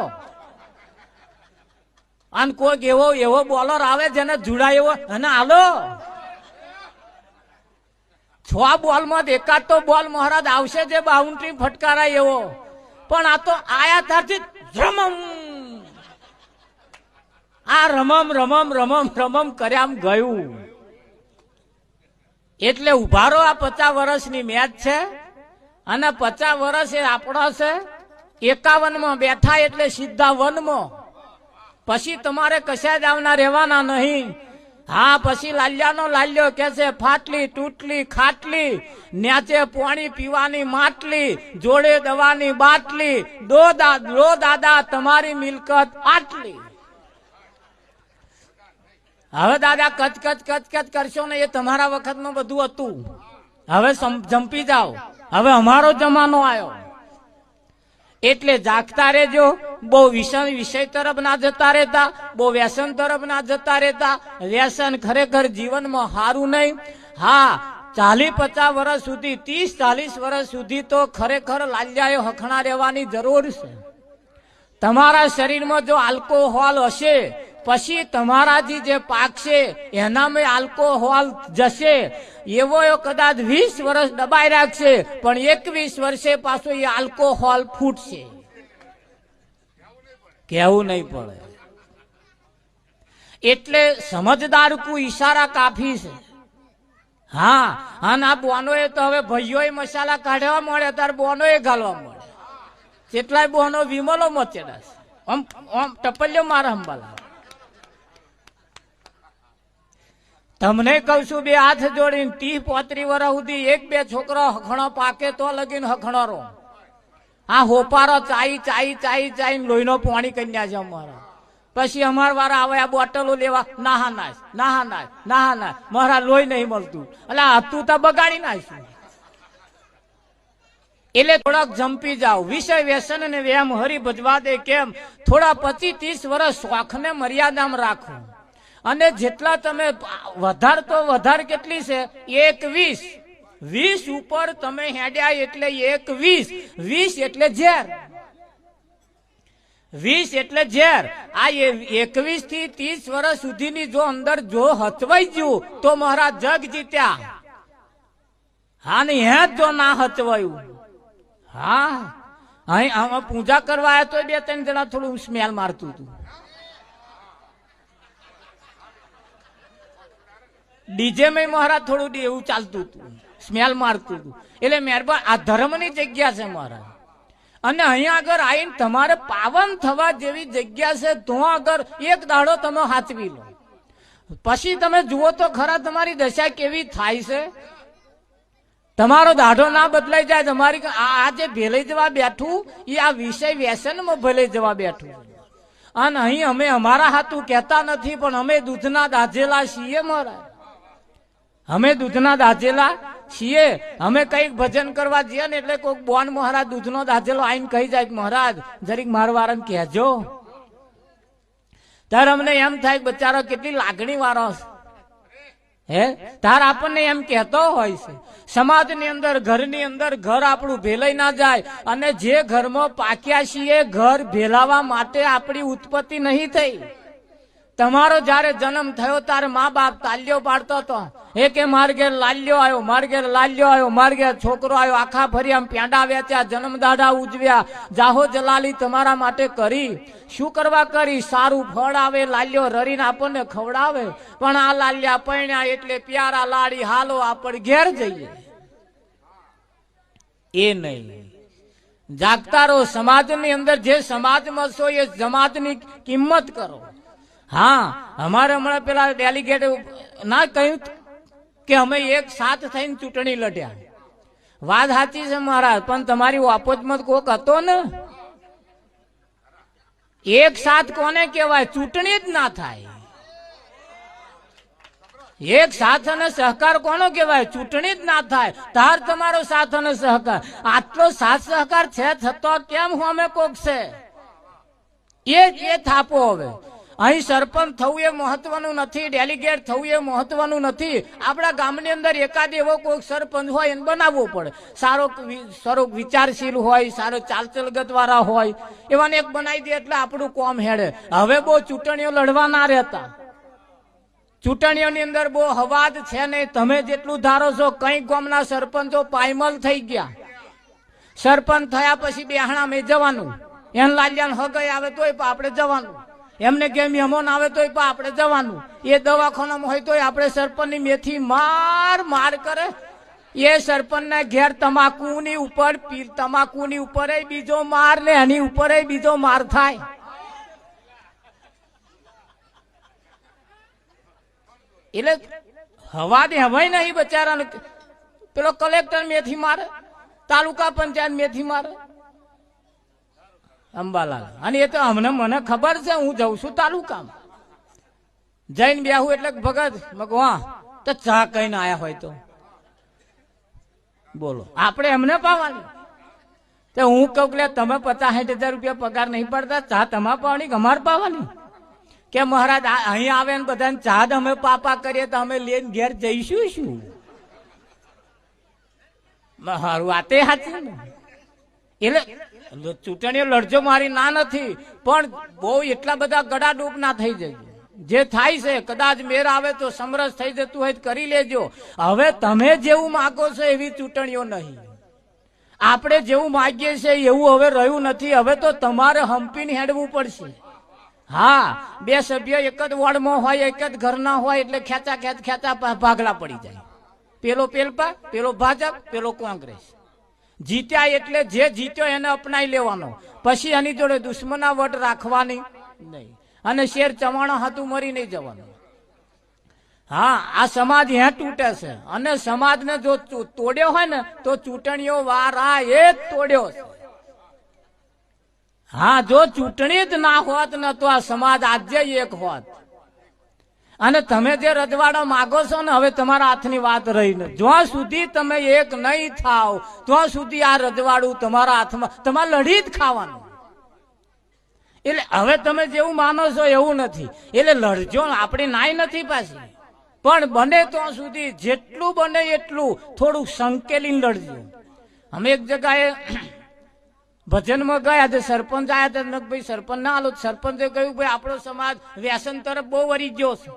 S1: અને કોઈક એવો બોલર આવે જેને જુડાય એવો અને હાલો 6 બોલમાં એકાદ તો બોલ મહારાજ આવશે જે બાઉન્ડ્રી ફટકારાય એવો. પણ આ તો આયા ત્યારથી રમમ, આ રમમ કર્યા ગયું. એટલે ઉભારો. આ 50 વર્ષની મેચ છે અને 50 વર્ષ એ આપણો છે. 51માં બેઠા એટલે સીધા વનમાં. પછી તમારે કશા જ આવના રહેવાના નહીં. હા, પછી લાલ્યાનો લાલ્યો કે છે ફાટલી તૂટલી ખાટલી, ન્યાચે પાણી પીવાની માટલી, જોડે દવાની બાટલી, દો દાદા તમારી મિલકત આટલી. હવે દાદા કચ કરશો ને, એ તમારા વખતમાં બધું હતું. હવે જંપી જાઓ, હવે અમારો જમાનો આવ્યો. એટલે જાગતા રહેજો. બહુ વિષય તરફ ના જતા રહેતા, બહુ વ્યસન તરફ ના જતા રહેતા. વ્યસન ખરેખર જીવનમાં સારું નહીં. હા, 40-50 વર્ષ સુધી, 30-40 વર્ષ સુધી તો ખરેખર લાલ્યાએ હખણા રહેવાની જરૂર છે. તમારા શરીરમાં જો આલ્કોહોલ હશે, પછી તમારા જે પાકશે એનામાં આલ્કોહોલ જશે. એવો કદાચ 20 વર્ષ દબાઈ રાખશે, પણ 21 વર્ષે પાછો એ આલ્કોહોલ ફૂટશે. કેવું નહીં પડે. એટલે સમજદાર કો ઈશારા કાફી છે. હા, અને આ બોનોએ તો હવે ભાઈઓએ મસાલા કાઢવા મળે ત્યારે બોનોએ ઘાલવા મળે. કેટલાય બોનો વિમલો મચેડા છે. આમ ટપલ્યો મારા અંબાલા. તમને કહું છું, 2 હાથ જોડીને 30-35 વર્ષ સુધી 1-2 છોકરો હખણો પાકે તો લગીને હખણો રહો. આ હોપારો ચાઈ લોહીનો પાણી કન્યા છે અમારા. પછી અમારા વાળા આવે આ બોટલો લેવા, નાહા નાશ મારા લોહી નહીં મળતું. એટલે હતું તો બગાડી નાખ્યું. એટલે થોડાક જંપી જાઓ. વિષય વ્યસન ને વ્યાયામ હરી ભજવા દે. કેમ? થોડા 25-30 વર્ષ શોખને મર્યાદામાં રાખો. અને જેટલા તમે વધારે તો વધારે કેટલી છે 21 20 ઉપર તમે હેડ્યા એટલે 21. 20 એટલે ઝેર. 20 એટલે ઝેર. આ 21 થી 30 વર્ષ સુધીની જો અંદર જો હચવાઈ ગયું તો મહારાજ જગ જીત્યા. હા ને હે જો ના હચવાયું, હા અહીં આમાં પૂજા કરવા આવ્યા તો 2-3 જણા થોડું સ્મેલ મારતું હતું. ડીજે માં મહારાજ થોડું એવું ચાલતું હતું, સ્મેલ મારતું હતું. એટલે મહેરબાન આ ધર્મની જગ્યા છે મહારાજ. અને અહીંયા આગળ આવીને તમારે પાવન થવા જેવી જગ્યા છે. તો આગળ એક દાડો તમે હાચવી લો, પછી તમે જુઓ તો ખરા તમારી દશા કેવી થાય છે. તમારો દાઢો ના બદલાઈ જાય. તમારી આ જે ભેલાઈ જવા બેઠું એ આ વિષય વ્યસનમાં ભેલાઈ જવા બેઠું. અને અહીં અમે અમારા હાથું કહેતા નથી, પણ અમે દૂધના દાજેલા છીએ મહારાજ. અમે દૂધના દાજેલા છીએ. અમે કઈક ભજન કરવા જઈએ ને એટલે કોઈક બોન મહારાજ દૂધનો દાજેલો આઈને કહી જાય મહારાજ જરીક મારવાળાને કહેજો. ત્યારે અમને એમ થાય બચારો કેટલી લાગણી વાળો હે. તાર આપણને એમ કહેતો હોય છે સમાજની અંદર, ઘરની અંદર ઘર આપણું ભેલાઈ ના જાય. અને જે ઘરમાં પાક્યા છીએ ઘર ભેલાવા માટે આપણી ઉત્પત્તિ નહીં થઈ. તમારો જયારે જન્મ થયો ત્યારે મા બાપ તાલ્યો પાડતો હતો, એ કે માર ઘેર લાલ્યો આવ્યો, માર ઘેર લાલ્યો આવ્યો, માર ઘેર છોકરો આવ્યો. આખા ફરી આમ પેંડા વેચ્યા, જન્મદાડા ઉજવ્યા, જાહો જલાલી તમારા માટે કરી. શું કરવા કરી? સારું ફળ આવે, લાલ્યો રરીને આપણને ખવડાવે. પણ આ લાલ્યા પૈણ્યા એટલે પ્યારા લાડી હાલો આપણે ઘેર જઈએ. એ નહીં. જાગતા રહો. સમાજની અંદર જે સમાજમાં છો એ સમાજની કિંમત કરો. હા, અમારે હમણાં પેલા ડેલિગેટ ના કહ્યું કે અમે એક સાથ થઈને ચૂંટણી લડ્યા. વાત સાચી છે મહારાજ, પણ તમારી ઓપોઝમાં કોક હતો ને. એક સાથ કોને કહેવાય? ચૂંટણી જ ના થાય. એક સાથ અને સહકાર કોનો કહેવાય? ચૂંટણી જ ના થાય. તાર તમારો સાથ અને સહકાર. આટલો સાથ સહકાર છે થતો કેમ અમે કોક છે એ થાપો. હવે અહીં સરપંચ થવું એ મહત્વનું નથી, ડેલિગેટ થવું એ મહત્વનું નથી. આપણા ગામની અંદર એકાદ એવો કોઈ સરપંચ હોય એને બનાવવો પડે. સારો વિચારશીલ હોય, સારો ચાલચલગત વાળા હોય, એવાને એક બનાવી દે એટલે આપણું કોમ હેડે. હવે બહુ ચૂંટણીઓ લડવા ના રહેતા. ચૂંટણીઓની અંદર બહુ હવાદ છે નહીં. તમે જેટલું ધારો છો કઈ ગામના સરપંચો પાયમલ થઈ ગયા. સરપંચ થયા પછી બેહાણા મેં જવાનું, એન લાલ્યાને હગાઈ આવે તોય આપણે જવાનું, એમને કે મહેમાન આવે તોય આપણે જવાનું. એ દવાખાનામાં હોય તોય આપણે સરપંચની મેથી માર કરે. એ સરપંચના ઘેર તમાકુની ઉપર બીજો માર ને એની ઉપર બીજો માર થાય. એટલે હવા દે હવાય નહીં બચારાને. પેલો કલેક્ટર મેથી મારે, તાલુકા પંચાયત મેથી મારે, અંબાલાલ. અને એ તો મને ખબર છે, હું જઉં છું તાલુકામાં જઈને બેહું એટલે ભગત ભગવાન તો ચા કહીને આયા હોય તો બોલો આપણે એમને પાવાની. તો હું કહું કે તમે 50-60 હજાર રૂપિયા પગાર નહીં પડતા, ચા તમારે પાવાની કે અમારે પાવાની? કે મહારાજ અહીં આવે ને બધાને ચા અમે પાપા કરીએ તો અમે લઈને ઘેર જઈશું શું? મારું વાતે સાચી ને. એટલે ચૂંટણીઓ લડજો મારી ના નથી, પણ બહુ એટલા બધા ગડાડૂબ ના થઈ જાય. જે થાય છે કદાચ મેર આવે તો સમરસ થઈ જતું હોય કરી લેજો. હવે તમે જેવું માગો છો એવી ચૂંટણીઓ નહીં. આપણે જેવું માગીએ છીએ એવું હવે રહ્યું નથી. હવે તો તમારે હંપીને હેડવું પડશે. હા, 2 સભ્ય એક જ વોર્ડમાં હોય, એક જ ઘરના હોય એટલે ખેંચા ભાગલા પડી જાય. પેલો પેલપા, પેલો ભાજપ, પેલો કોંગ્રેસ. જીત્યા એટલે જે જીત્યો એને અપનાવી લેવાનો, પછી એની જોડે દુશ્મના વટ રાખવાની નહીં. અને શેર ચવાણો હાથું મરી નહીં જવાનું. હા, આ સમાજ ત્યાં તૂટે છે. અને સમાજને જો તોડ્યો હોય ને તો ચૂંટણીઓ વાળા એ જ તોડ્યો છે. હા, જો ચૂંટણી જ ના હોત ને તો આ સમાજ આજે એક હોત. અને તમે જે રજવાડા માગો છો ને હવે તમારા હાથની વાત રહી ને. જ્યાં સુધી તમે એક નહીં થાવ ત્યાં સુધી આ રજવાડું તમારા હાથમાં, તમારે લડી જ ખાવાનું. એટલે હવે તમે જેવું માનો છો એવું નથી. એટલે લડજો, આપણી નાય નથી પાછી. પણ બને ત્યાં સુધી જેટલું બને એટલું થોડું સંકેલી લડજો. અમે એક જગ્યાએ ભજનમાં ગયા તો સરપંચ આવ્યા હતા, મેં ભાઈ સરપંચ ના આલો. સરપંચે કહ્યું ભાઈ આપણો સમાજ વ્યસન તરફ બહુ વળી ગયો છે,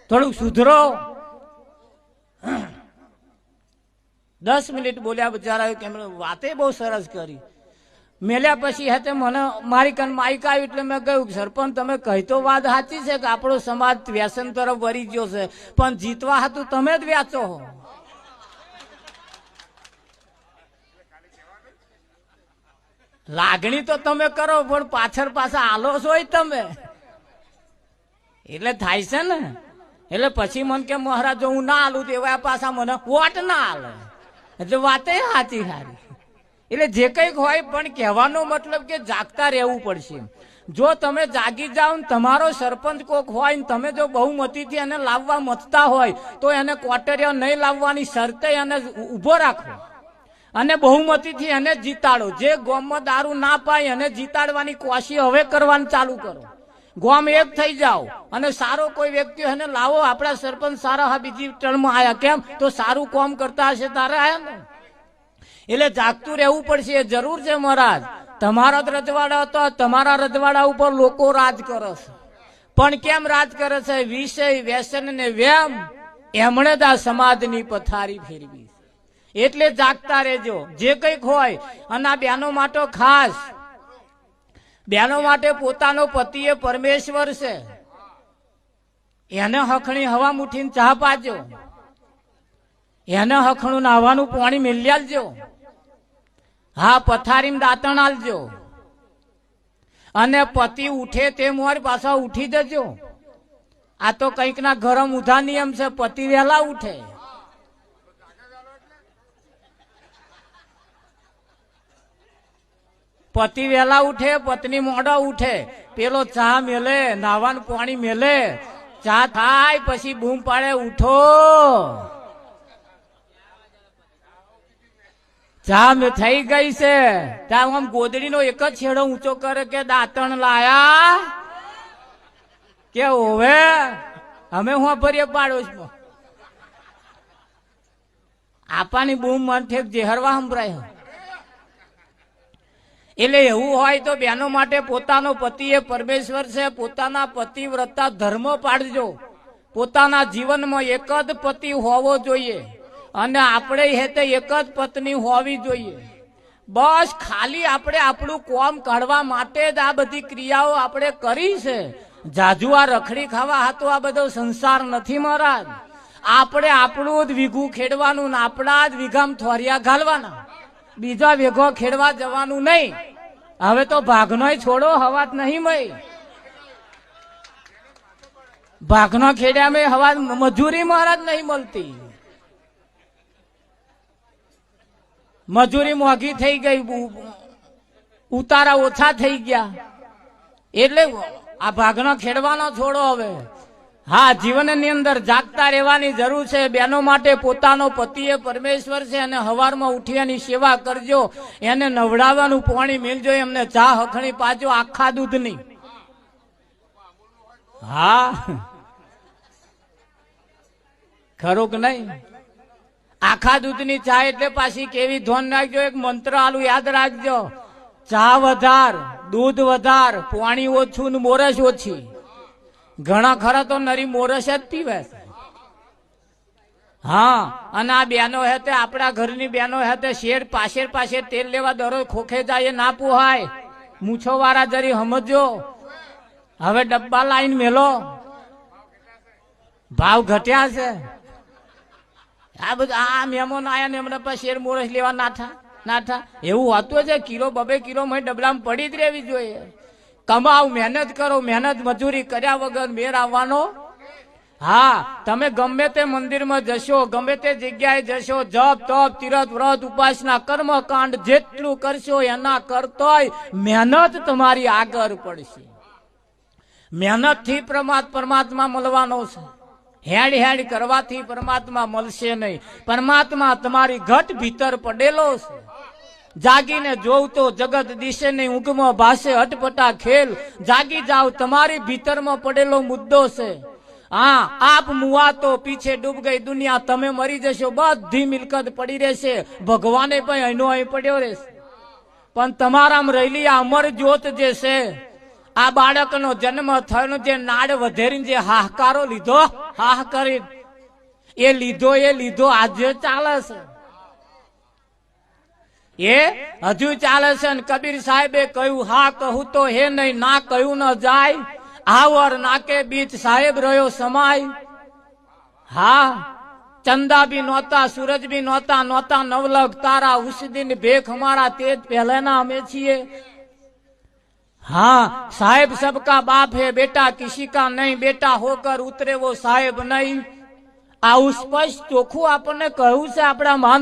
S1: થોડુંક સુધરો. 10 મિનિટ બોલ્યા બિચારા, કે વાતે બહુ સરસ કરી. મેલ્યા પછી હતે મને મારી કાન માઇક આવ્યું એટલે મેં કહ્યું સરપંચ તમે કહી તો વાત સાચી છે કે આપણો સમાજ વ્યસન તરફ વળી ગયો છે, પણ જીતવા હતું તમે જ વ્યાચો હો. લાગણી તો તમે કરો પણ પાછળ પાછા આલો છો તમે, એટલે થાય છે ને. એટલે પછી મને કે મહારાજ જો હું ના આલું તો એવા પાછા મને વોટ ના આલે, એટલે વાતે સાચી સારી. એટલે જે કંઈક હોય પણ કહેવાનો મતલબ કે જાગતા રહેવું પડશે. જો તમે જાગી જાઓ ને તમારો સરપંચ કોક હોય ને તમે જો બહુમતીથી એને લાવવા મથતા હોય તો એને ક્વાર્ટરિયો નહીં લાવવાની શરતે એને ઊભો રાખો અને બહુમતીથી એને જીતાડો. જે ગામમાં દારૂ ના પાય એને જીતાડવાની કોશિશ હવે કરવાનું ચાલુ કરો. ગામ એક થઈ જાઓ અને સારો કોઈ વ્યક્તિ એને લાવો. આપણા સરપંચ સારા હા બીજી ટર્મમાં આવ્યા, કેમ તો સારું કામ કરતા હશે તારે આયા ને. એટલે જાગતું રહેવું પડશે, એ જરૂર છે મહારાજ. તમારા રજવાડા હતો, તમારા રજવાડા ઉપર લોકો રાજ કરે છે, પણ કેમ રાજ કરે છે? વિષય વ્યસન ને વ્યામ એમણે જ આ સમાજની પથારી ફેરવી. એટલે જાગતા રહેજો જે કંઈક હોય. અને આ બહેનો માટે ખાસ, બહેનો માટે પોતાનો પતિ એ પરમેશ્વર છે, એને હખણી હવા મુઠીને ચા પાજો, એને હખણું નાવાનું પાણી મેલી આલજો. હા, પથારીમાં દાંતણ આલજો. અને પતિ ઉઠે તે મોર પાછા ઉઠી જજો. આ તો કંઈક ના ગરમ ઉધા નિયમ છે, પતિ વહેલા ઉઠે. પતિ વહેલા ઉઠે, પત્ની મોડા ઉઠે. પેલો ચા મેલે, નાવાનું પાણી મેલે, ચા થાય પછી બૂમ પાડે ઉઠો, ચા થઈ ગઈ છે. ત્યાં આમ ગોદડીનો એક જ છેડો ઊંચો કરે કે દાંતણ લાયા કે હોવે અમે હું ભરીએ પાડોશમાં. આપાની બૂમ મન ઠેક જેહરવા સંભળાય. એટલે એવું હોય તો બહેનો માટે પોતાનો પતિ એ પરમેશ્વર છે. પોતાના પતિવ્રતા ધર્મ પાડજો. પોતાના જીવનમાં એક જ પતિ હોવો જોઈએ અને આપણે હેતે એક જ પત્ની હોવી જોઈએ. બસ ખાલી આપણે આપણું કોમ કાઢવા માટે જ આ બધી ક્રિયાઓ આપણે કરી છે. જાજુ આ રખડી ખાવા હતો આ બધો સંસાર નથી મહારાજ. આપણે આપણું જ વીઘું ખેડવાનું ને આપણા જ વીઘામાં થોરિયા ઘાલવાના, બીજા વેઘો ખેડવા જવાનું નહીં. હવે તો ભાગનોય છોડો, હવા નહીં મય. ભાગનો ખેડ્યા હવા મજૂરી મહારાજ નહીં મળતી. મજૂરી મોંઘી થઈ ગઈ, ઉતારા ઓછા થઈ ગયા. એટલે આ ભાગનો ખેડવાનો છોડો હવે. હા, જીવનની અંદર જાગતા રહેવાની જરૂર છે. બહેનો માટે પોતાનો પતિ એ પરમેશ્વર છે અને હવારમાં ઉઠી એની સેવા કરજો, એને નવડાવવાનું પાણી મેલજો, એમને ચા હખણી પાજો આખા દૂધની. હા, ખરું કે નહીં? આખા દૂધની ચા એટલે પાછી કેવી ધોન રાખજો. એક મંત્ર આલું યાદ રાખજો, ચા વધાર, દૂધ વધાર, પાણી ઓછું ને મોરસ ઓછી. ઘણા ખરા તો નરી મોરસ જ પીવે. હા, અને આ બહેનો હેતે આપણા ઘરની બહેનો હેતે શેર પાછે તેલ લેવા દરરોજ ખોખે જાય ના પોહાય. મૂછો વાળા જરી સમજો. હવે ડબ્બા લાઈન મેલો, ભાવ ઘટ્યા છે. આ બધું આ મહેમાન આયા ને એમને પાસે શેર મોરસ લેવા નાઠા એવું હોતું છે. કિલો 2 કિલો માં ડબલામાં પડી જ રહેવી જોઈએ. કમાવ, મહેનત કરો, મહેનત મજૂરી કર્યા વગર મેર આવવાનો. હા, તમે ગમે તે મંદિરમાં જશો, ગમે તે જગ્યાએ જશો, જપ તપ તીરથ વ્રત ઉપાસના કર્મ કાંડ જેટલું કરશો એના કરતોય મહેનત તમારી આગળ પડશે. મહેનત થી પરમાત્મા મળવાનો છે. હેડ કરવાથી પરમાત્મા મળશે નહીં. પરમાત્મા તમારી ઘટ ભીતર પડેલો છે. જાગીને જોવ તો જગત દિશે નહીં, ઊંઘમાં ભાષે અટપટા ખેલ. જાગી જાવ, તમારી ભીતરમાં પડેલો મુદ્દો છે. હા, આપ મુआ તો પીછે ડૂબ ગઈ દુનિયા, તમે મરી જશો બધી મિલકત પડી રહેશે, ભગવાને પણ અહીંનો અહીં પડ્યો રહેશે, પણ તમારામાં રહેલી આ અમર જ્યોત જે છે, આ બાળકનો જન્મ થયો, જે નાડ વધેરીને જે હાહાકારો લીધો, હાહ કરી એ લીધો આજે ચાલે છે, એ હજુ ચાલે છે. ને કબીર સાહેબે કહ્યું, હા કહું તો હે નહીં, ના કહ્યું ન જાય, આવર નાકે બીચ સાહેબ રહ્યો સમાય. હા, ચંદા ભી નહોતા, સૂરજ ભી નહોતા, નવલખ તારા, ઉસ દિન ભેખ હમારા તેજ પહેલેના અમે છીએ. हाँ, साहेब सबका बाप है, बेटा किसी का नहीं, बेटा होकर उतरे वो साहेब नहीं. આવું સ્પષ્ટ ચોખ્ખું આપણને કહ્યું છે આપણા મહાન.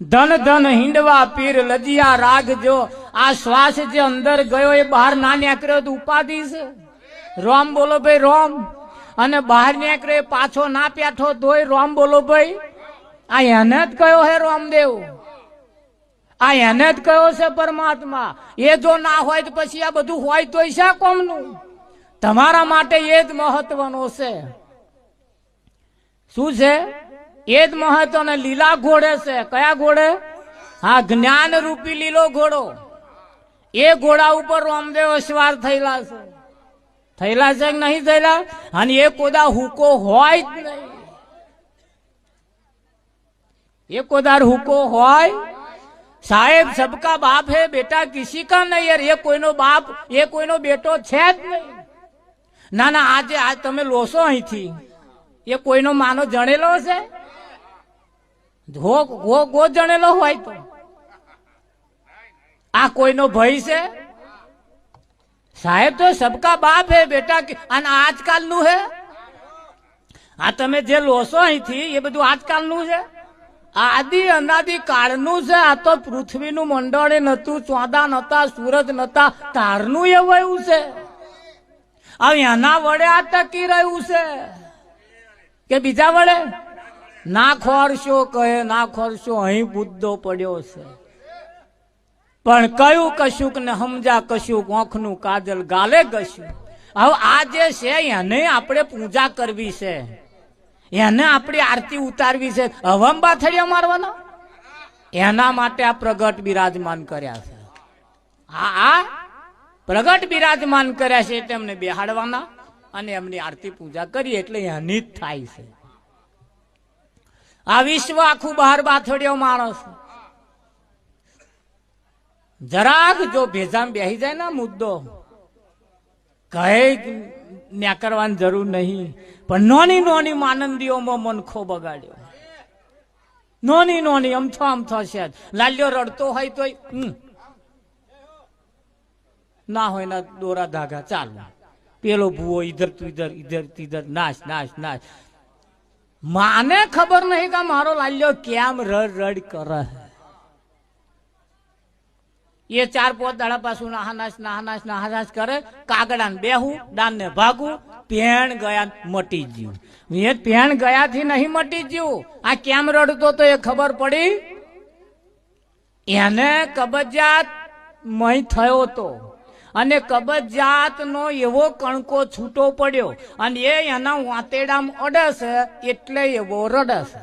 S1: ધન ધન હિંડવા પીર લજિયા રાખજો. આ શ્વાસ જે અંદર ગયો એ બહાર ના નીકળ્યો તો ઉપાધિ છે. રોમ બોલો ભાઈ, રોમ. અને બહાર નીકળ્યો પાછો ના પેઠો તોય રોમ બોલો ભાઈ. આ એને જ કયો હે રોમદેવ, આ એને જ કયો છે પરમાત્મા. એ જો ના હોય તો પછી આ બધું હોય તોય શા કોમનું? તમારા માટે એ જ મહત્વનો છે. શું છે? એ જ મહત્વનો. લીલા ઘોડે છે. કયા ઘોડે? હા, જ્ઞાન રૂપી લીલો ઘોડો. એ ઘોડા ઉપર રામદેવ અસવાર થયેલા છે. થયેલા છે કે નહીં થયેલા? અને એ કોદા હુકો હોય જ નહીં. એ કોદાર હુકો હોય? સાહેબ સબકા બાપ હે, બેટા કિસી કા નહીં. યાર, એ કોઈનો બાપ, એ કોઈનો બેટો છે જ નહીં. ના ના, આજે આજ તમે લોસો અહીંથી, એ કોઈનો માનો જણેલો છે? ગો જણેલો હોય તો આ કોઈનો ભય છે? સાહેબ તો સબકા બાપ હે બેટા. અને આજકાલનું હે? આ તમે જે લોસો અહીંથી એ બધું આજકાલનું છે? આદિ અનાદિ કાળનું છે. આ તો પૃથ્વીનું મંડળે નતું, ચોદા નતા, સૂરજ નતા, તારનું એવું એવું છે. હવે એના વડે આ ટકી રહ્યું છે કે બીજા વડે? ના ખોરશો કહે, ના ખોરશો, અહીં મુદ્દો પડ્યો છે. પણ કયું કશુંક ને સમજા કશુંક, આંખનું કાજલ ગાલે કશું. હવે આ જે છે એને આપણે પૂજા કરવી છે, એને આપણી આરતી ઉતારવી છે. હવમ બાથડિયા મારવાના એના માટે આ પ્રગટ બિરાજમાન કર્યા છે. આ પ્રગટ બિરાજમાન કર્યા છે તેમને બેહાડવાના અને એમની આરતી પૂજા કરીએ એટલે એની જ થાય છે. આ વિશ્વ આખું બહાર બાથડિયો માણસ જરાક જો ભેજામ બેસી જાય ને મુદ્દો કહે ન્યા કરવાની જરૂર નહીં, પણ નોની નોની માનંદીઓમાં મનખો બગાડ્યો. નોની નોની અમથો છે. લાલ્યો રડતો હોય તો ના હોય ના દોરા ધાગા ચાલો. પેલો ભૂવો ઇધર તું ઇધર, ઇધર તીધર, નાશ નાશ નાશ. માને ખબર નહીં કે મારો લાલ્યો કેમ રડ કરે. એ 4-5 દાડા પાછું નાહાનાશ કરે. કાગડા ને બેહું, ડાન ને ભાગું, પેણ ગયા મટી ગયું. એ પેણ ગયાથી નહીં મટી ગયું. આ કેમ રડતો તો એ ખબર પડી. એને કબજિયાત મય થયો તો અને કબજિયાત નો એવો કણકો છૂટો પડ્યો અને એ એના વાંતેડામાં અડે છે એટલે એવો રડે છે.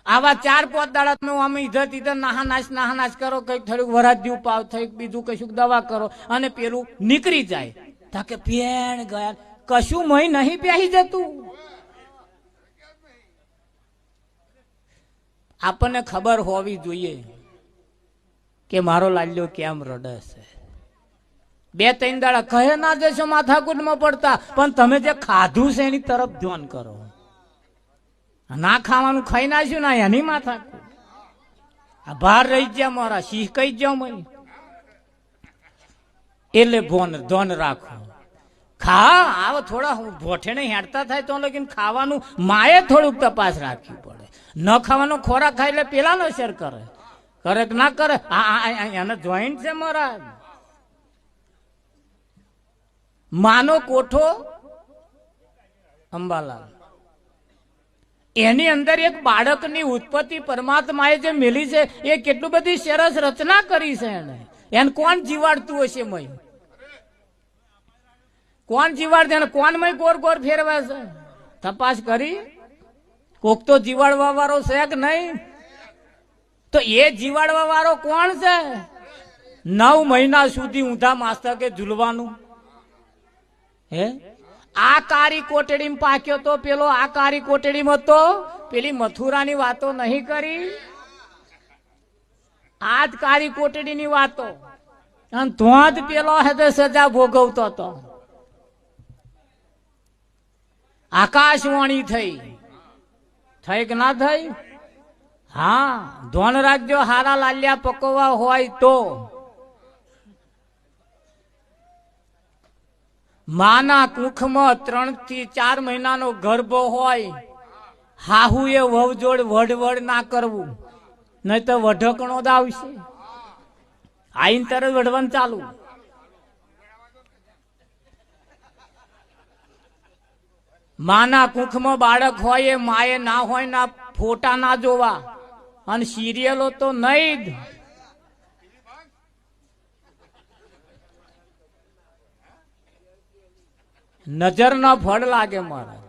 S1: આવા 4-5 દાડા તમે અમે ઇધર નાહાનાશ કરો, કઈક થોડુંક વરાદ્યું પાવ થઈ, બીજું કશું દવા કરો અને પેલું નીકળી જાય. તાકે પેણ ગયા કશું મય નહીં પ્યાહી જતું. આપણને ખબર હોવી જોઈએ કે મારો લાલ્યો કેમ રડે છે. 2-3 દાડા કહે ના જશો માથાકૂટમાં પડતા, પણ તમે જે ખાધું છે એની તરફ ધ્યાન કરો. ના ખાવાનું ખાઈ નાખ્યું ના એની માથા આ બહાર રહી ગયા મારા સિંહ કઈ જાવ મય. એટલે ધોન રાખો. ખા આવો થોડા ભોઠે હેડતા થાય તો લગીને ખાવાનું માએ થોડુંક તપાસ રાખવી પડે. ન ખાવાનો ખોરાક ખાય એટલે પેલા નો અસર કરે કે ના કરે. એને જોઈન્ટ છે મારા. માનો કોઠો અંબાલાલ, એની અંદર એક બાળકની ઉત્પત્તિ પરમાત્માએ જે મેલી છે એ કેટલું બધી સરસ રચના કરી છે. એને કોણ જીવાડતું હશે મય? કોણ જીવાડ દે કોણ મય ગોર ગોર ફેરવે છે? તપાસ કરી કોક તો જીવાડવા વાળો છે કે નહીં? તો એ જીવાડવા વાળો કોણ છે? 9 મહિના સુધી ઊંધા માસ્તકે ઝૂલવાનું. હે આ કારી કોટડીમાં પાક્યો તો પેલો આ કારી કોટડીમાં તો પેલી મથુરાની વાતો નહીં કરી. આજ કારી કોટડીની વાતો અને તો જ પેલો હે સજા ભોગવતો હતો. આકાશવાણી થઈ કે ના થઈ? હા, ધોન રાખજો. હારા લાલ્યા પકવવા હોય તો માના કુખમાં 3 થી 4 મહિનાનો ગર્ભ હોય, હાહુએ વહુજોડ વડવડ ના કરવું, નહીં તો વઢકણો જ આવશે. આઈને તરત વઢવાનું ચાલુ. માના કુખમાં બાળક હોય માએ ના હોય ના ફોટા ના જોવા, અને સિરિયલો તો નહીં જ. નજર ના ફળ લાગે મારા.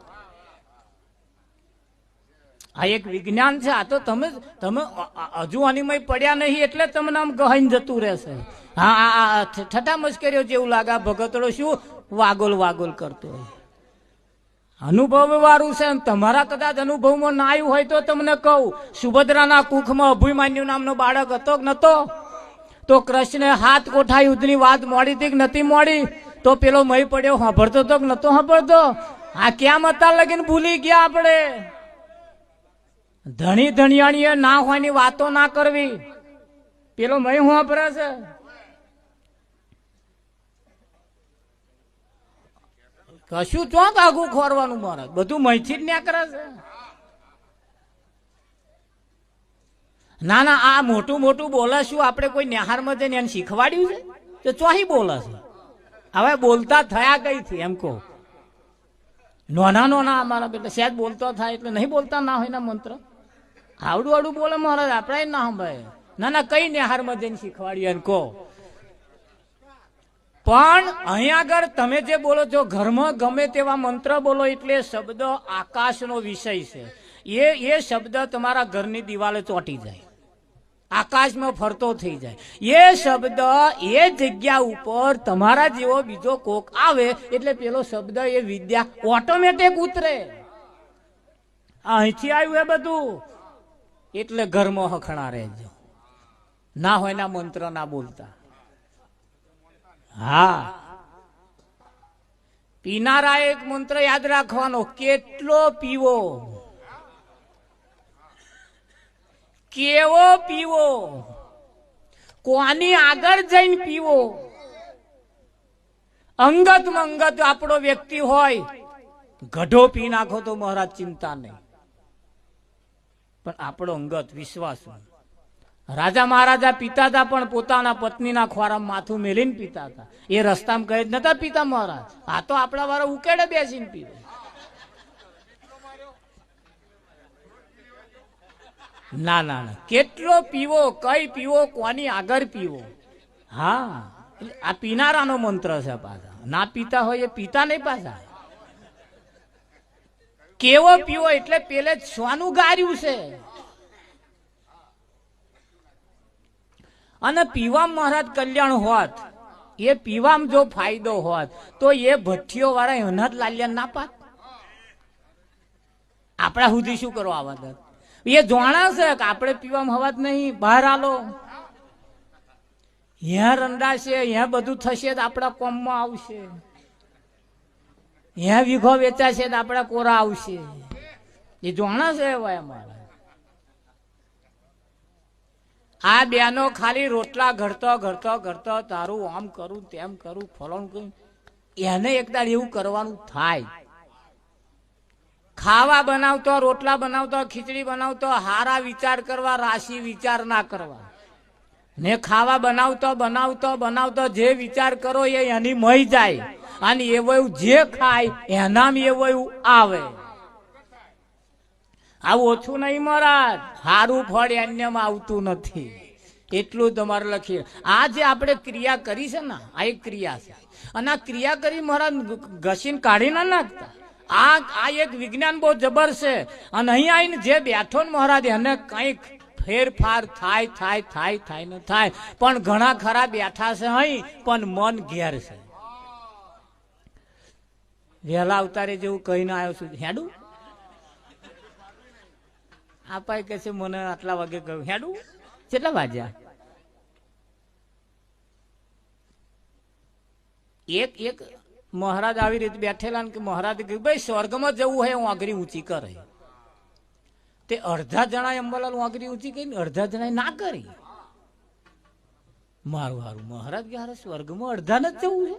S1: આ એક વિજ્ઞાન છે. આ તો તમે હજુ અનિમય પડ્યા નહીં એટલે તમને આમ ગહાઈને જતું રહેશે. હા, ઠઠા મસ્કરીઓ જેવું લાગે. ભગતડો શું વાગોલ વાગોલ કરતો હોય. અનુભવ વાળું છે. તમારા કદાચ અનુભવમાં ના આવ્યું હોય તો તમને કહું, સુભદ્રાના કુખમાં અભિમાન્યુ નામનો બાળક હતો કે નતો? તો કૃષ્ણે 7 કોઠા યુદ્ધની વાત મોડી હતી કે નથી મોડી? તો પેલો મય પડ્યો સાંભળતો તો કે નતો સાંભળતો? આ ક્યાં મતા લગીને ભૂલી ગયા આપણે. ધણી ધણિયાણીએ ના હોય ની વાતો ના કરવી. પેલો મય સાંભળે છે. કશું ચોક આગું ખોરવાનું મારે, બધું મહીથી જ ન્યા કરે છે. ના ના, આ મોટું મોટું બોલે શું આપણે કોઈ નિહારમાં જઈને એને શીખવાડ્યું છે? તો ચોહી બોલે છે. હવે બોલતા થયા કઈ થી એમ કહો? નોના નોના અમારા બેટા સહેજ બોલતો થાય એટલે નહીં બોલતા ના હોય ના મંત્ર. આવડું આવડું બોલે મહારાજ, આપણે ના સંભળાય. ના ના, કઈ નિહારમાં જઈને શીખવાડ્યું એમ કહો? પણ અહીંયા આગળ તમે જે બોલો છો ઘરમાં ગમે તેવા મંત્ર બોલો એટલે શબ્દ આકાશનો વિષય છે. એ શબ્દ તમારા ઘરની દિવાલે ચોંટી જાય, આકાશમાં ફરતો થઈ જાય. એ શબ્દ એ જગ્યા ઉપર તમારા જેવો બીજો કોક આવે એટલે પેલો શબ્દ એ વિદ્યા ઓટોમેટિક ઉતરે. અહીંથી આવ્યું એ બધું એટલે ઘરમાં હખણા રહેજો. ના હોય ના મંત્ર ના બોલતા. હા, પીનારા એક મંત્ર યાદ રાખવાનો, કેટલો પીવો, કેવો પીવો, કોની આગળ જઈને પીવો. અંગત મંગત આપણો વ્યક્તિ હોય, ગઢો પી નાખો તો મહારાજ ચિંતા નહીં, પણ આપણો અંગત વિશ્વાસ. રાજા મહારાજા પીતા હતા પણ પોતાના પત્નીના ખોરામાં માથું મેલીને પીતા હતા. એ રસ્તામાં કહે જ નતા પીતા મહારાજ. આ તો આપણા વાળા ઉકેડે બેસીને પીવે. ના ના ના, કેટલો પીવો, કઈ પીવો, કોની આગળ પીવો. હા, આ પીનારાનો મંત્ર છે. પાછા ના પીતા હોય એ પીતા નહીં પાછા. કેવો પીવો એટલે પેલે સ્વાનું ગાર્યું છે. અને પીવામાં મહારાજ કલ્યાણ હોત, એ પીવામાં જો ફાયદો હોત તો એ ભઠ્ઠીઓ વાળા એના જ લાલ્યા ના પાત. આપણા સુધી શું કરવા આવત? એ જોણા છે કે આપણે પીવામાં હવા જ નહીં, બહાર આલો, ત્યાં રંડાશે, ત્યાં બધું થશે તો આપણા કોમમાં આવશે, ત્યાં વીઘો વેચાશે તો આપણા કોરા આવશે. એ જોણા છે એવા અમારા. આ બેનો ખાલી રોટલા ઘડતો ઘડતો ઘડતો તારું આમ કરું તેમ કરું ફલાણું કરું, એને એક દાડ એવું કરવાનું થાય. ખાવા બનાવતો, રોટલા બનાવતો, ખીચડી બનાવતો, હારા વિચાર કરવા, રાશિ વિચાર ના કરવા. ને ખાવા બનાવતો બનાવતો બનાવતો જે વિચાર કરો એ એની મહી જાય, અને એવું જે ખાય એનામાં એવું આવે. આવું ઓછું નહીં મહારાજ, સારું ફળ એમનેમાં આવતું નથી. એટલું તમારે લખી. આ જે આપણે ક્રિયા કરી છે ને, આ એક ક્રિયા છે, અને આ ક્રિયા કરી મહારાજ ઘસીને કાઢી ના નાખતા. આ એક વિજ્ઞાન બહુ જબર છે. અને અહીં આવીને જે બેઠો ને મહારાજ એને કંઈક ફેરફાર થાય ને થાય. પણ ઘણા ખરા બેઠા છે અહીં, પણ મન ઘેર છે. વહેલા અવતારે જેવું કહીને આવ્યો છું, હેડું આપાય કે છે મને આટલા વાગે કહ્યું હેડું. કેટલા વાગ્યા? એક મહારાજ આવી રીતે બેઠેલા ને કે મહારાજ કહ્યું ભાઈ સ્વર્ગમાં જવું હોય હું આંગળી ઊંચી કરે. તે અડધા જણા અંબાલાલ આંગળી ઊંચી કરી, અડધા જણા ના કરી. મારું હારું મહારાજ કે હારે સ્વર્ગમાં અડધા ને જ જવું છે?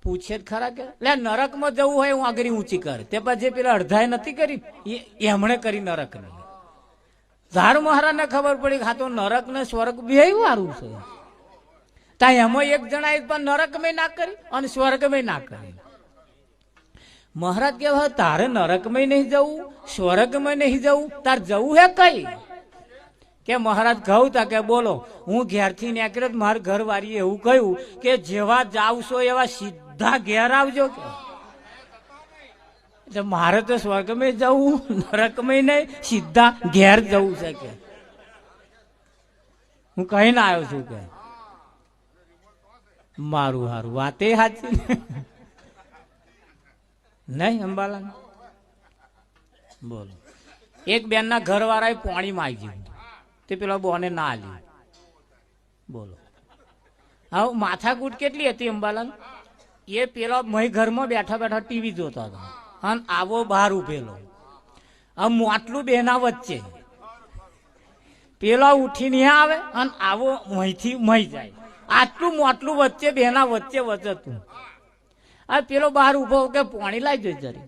S1: પૂછે જ ખરા કે નરકમાં જવું હોય હું આંગળી ઊંચી કરે. તે પછી પેલા અડધાએ નથી કરી, એમણે કરી નરક ની. ધાર મહારાજ ને ખબર પડી કે હા તો નરક ને સ્વર્ગ બે વારું છે. ત્યાં એમાં એક જણા પણ નરક મેં ના કરી અને સ્વર્ગ મેં ના કરી. મહારાજ કે તારે નરક મેં નહીં જવું, સ્વર્ગ મેં નહીં જવું, તાર જવું હે કઈ? કે મહારાજ કહું તા કે બોલો હું ઘેરથી નીકળ્યો, મારા ઘર વાળીએ એવું કહ્યું કે જેવા જાવશો એવા સીધા ઘેર આવજો. કે મારે તો સ્વર્ગમાં જવું, નરકમાં નહીં, સીધા ઘેર જવું છે. કે હું કહીને આવ્યો છું કે મારું હારું વાતે સાચી નહીં અંબાલા. બોલો એક બેન ના ઘર વાળાએ પાણી માંગ્યું, તે પેલા બોને ના આલ્યું. બોલો હવે માથાકૂટ કેટલી હતી અંબાલાલ. એ પેલા મય ઘરમાં બેઠા બેઠા ટીવી જોતા હતા અને આવો બહાર ઉભેલો. આમ મોટલું બેના વચ્ચે પેલા ઉઠીને આવે અને આવો મહીથી મહી જાય. આટલું મોટલું વચ્ચે બેના વચ્ચે વચતું. આ પેલો બહાર ઉભો કે પાણી લાવી જોઈ જરી,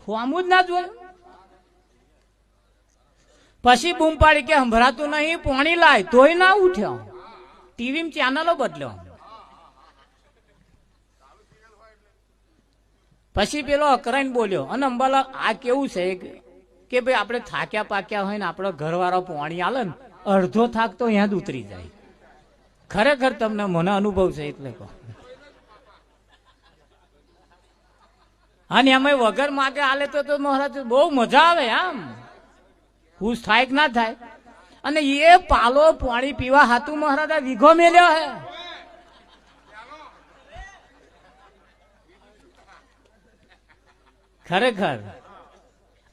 S1: હોમું જ ના જોયું. પછી બૂમ પાડી કે સંભળાતું નહીં, પાણી લાય, તોય ના ઉઠ્યો. ટીવી ચેનલો બદલ્યો. પછી પેલો અકરાઈને બોલ્યો. અને અંબાલા આ કેવું છે કે ભાઈ આપણે થાક્યા પાક્યા હોય ને આપણો ઘરવાળો પાણી આલે ને, અડધો થાક તો અહીંયા જ ઉતરી જાય. ખરેખર તમને મને અનુભવ છે એટલે કહો. અને એમાં વગર માગે આલે તો મહારાજ બહુ મજા આવે. આમ ખુશ થાય કે ના થાય. અને એ પાલો પાણી પીવા હાથું મહારાજ વીઘો મેલ્યો હે. ખરેખર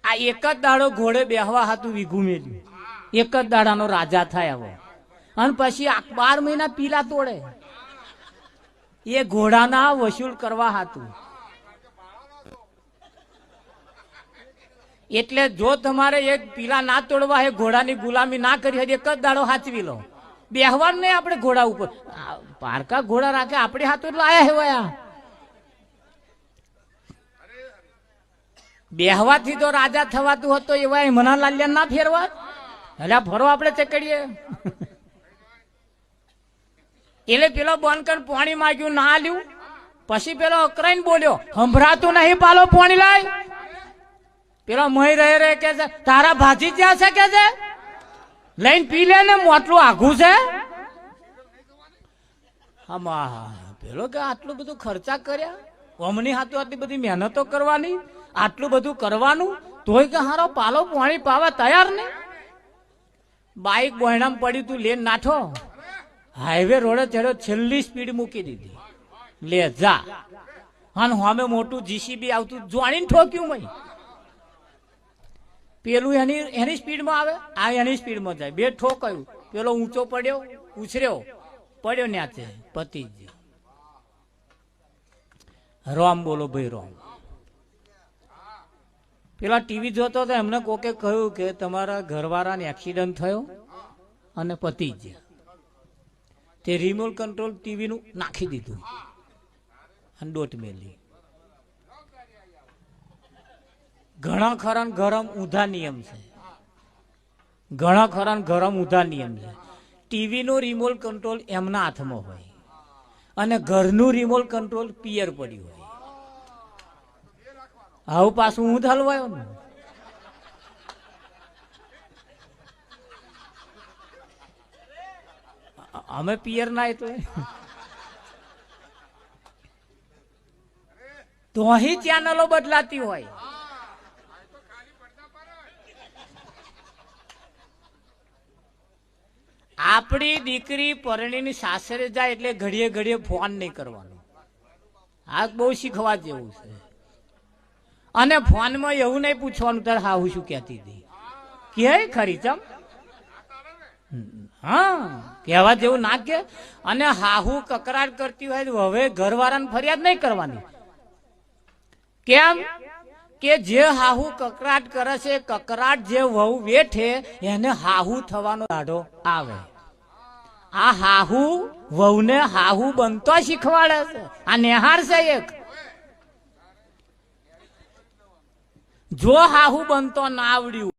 S1: આ એક જ દાડો ઘોડે બેહવા હાથું વીઘું મેલ્યું. એક જ દાડાનો રાજા થાય આવો. અને પછી 12 મહિના પીલા તોડે એ ઘોડાના વસૂલ કરવા હાથું. એટલે જો તમારે એક પીલા ના તોડવા હે, ઘોડાની ગુલામી ના કરી હોય, એક જ દાડો હાચવી લો. બેહવાનું નહીં આપણે ઘોડા ઉપર. પારકા ઘોડા રાખે આપણે હાથો એટલે આયા હેવાયા. બેહવાથી તો રાજા થવાતું હતો એવા મના લાલ્યા ના ફેરવા. એટલે ફરો આપણે ચકડીએ. એટલે પેલો બંધ કર પાણી માંગ્યું, ના આલ્યું. પછી પેલો અકરાઈને બોલ્યો, સંભળાતું નહીં પાલો પાણી લાય. પેલો મહી રહે કે છે તારા ભાજી જ્યાં છે કે છે લઈને પી લે ને, મોટલું આઘું છે. પેલો કે આટલું બધું ખર્ચા કર્યા, અમની હાથું આટલી બધી મહેનતો કરવાની, આટલું બધું કરવાનું, તોય કે હારો પાલો પાણી પાવા તૈયાર ને. બાઈક બોયણામાં પડી તું લેન નાઠો, હાઈવે રોડે ચડ્યો, છેલ્લી સ્પીડ મૂકી દીધી, લે જા. અને સામે મોટું જીસીબી આવતું જોણીને ઠોક્યું મય. પેલું એની સ્પીડમાં આવે, આ એની સ્પીડમાં જાય, બે ઠોકાયું. પેલો ઊંચો પડ્યો, ઉછર્યો, પડ્યો ન્યાચે, પતિ જ. રોમ બોલો ભાઈ રોમ. પેલા ટીવી જોતો હતો, એમને કોકે કહ્યું કે તમારા ઘરવાળાને એક્સિડન્ટ થયો અને પતિ જ. તે રિમોટ કંટ્રોલ ટીવીનું નાખી દીધું અને દોટ મેલી. ઘણા ખરા ગરમ ઊંધા નિયમ છે, ઘણા ખરા ગરમ ઊંધા નિયમ છે. ટીવીનો રિમોટ કંટ્રોલ એમના હાથમાં હોય અને ઘરનું રિમોટ કંટ્રોલ પિયર પડ્યું હોય. આવું પાછું ઊંધ હલવાયો ને. અમે પિયર ના એટલે તો અહીં ચેનલો બદલાતી હોય. આપણી દીકરી પરણીની સાસરે જાય એટલે ઘડીએ ઘડીએ ફોન નહીં કરવાનો. આ બહુ શીખવા જેવું છે. અને ફોનમાં એવું નહીં પૂછવાનું તારે હાહુ શું કહેતી હતી કે ખરી ચમ હા કહેવા જેવું ના કે. અને હાહુ કકરાટ કરતી હોય તો હવે ઘરવાળાને ફરિયાદ નહીં કરવાની. કેમ કે જે હાહુ કકરાટ કરે છે કકરાટ જે વહુ વેઠે એને હાહુ થવાનો દાઢો આવે. આ હાહુ વહુને હાહુ બનતો શીખવાડે છે. આ નેહાર છે એક. જો હાહુ બનતો ના આવડ્યું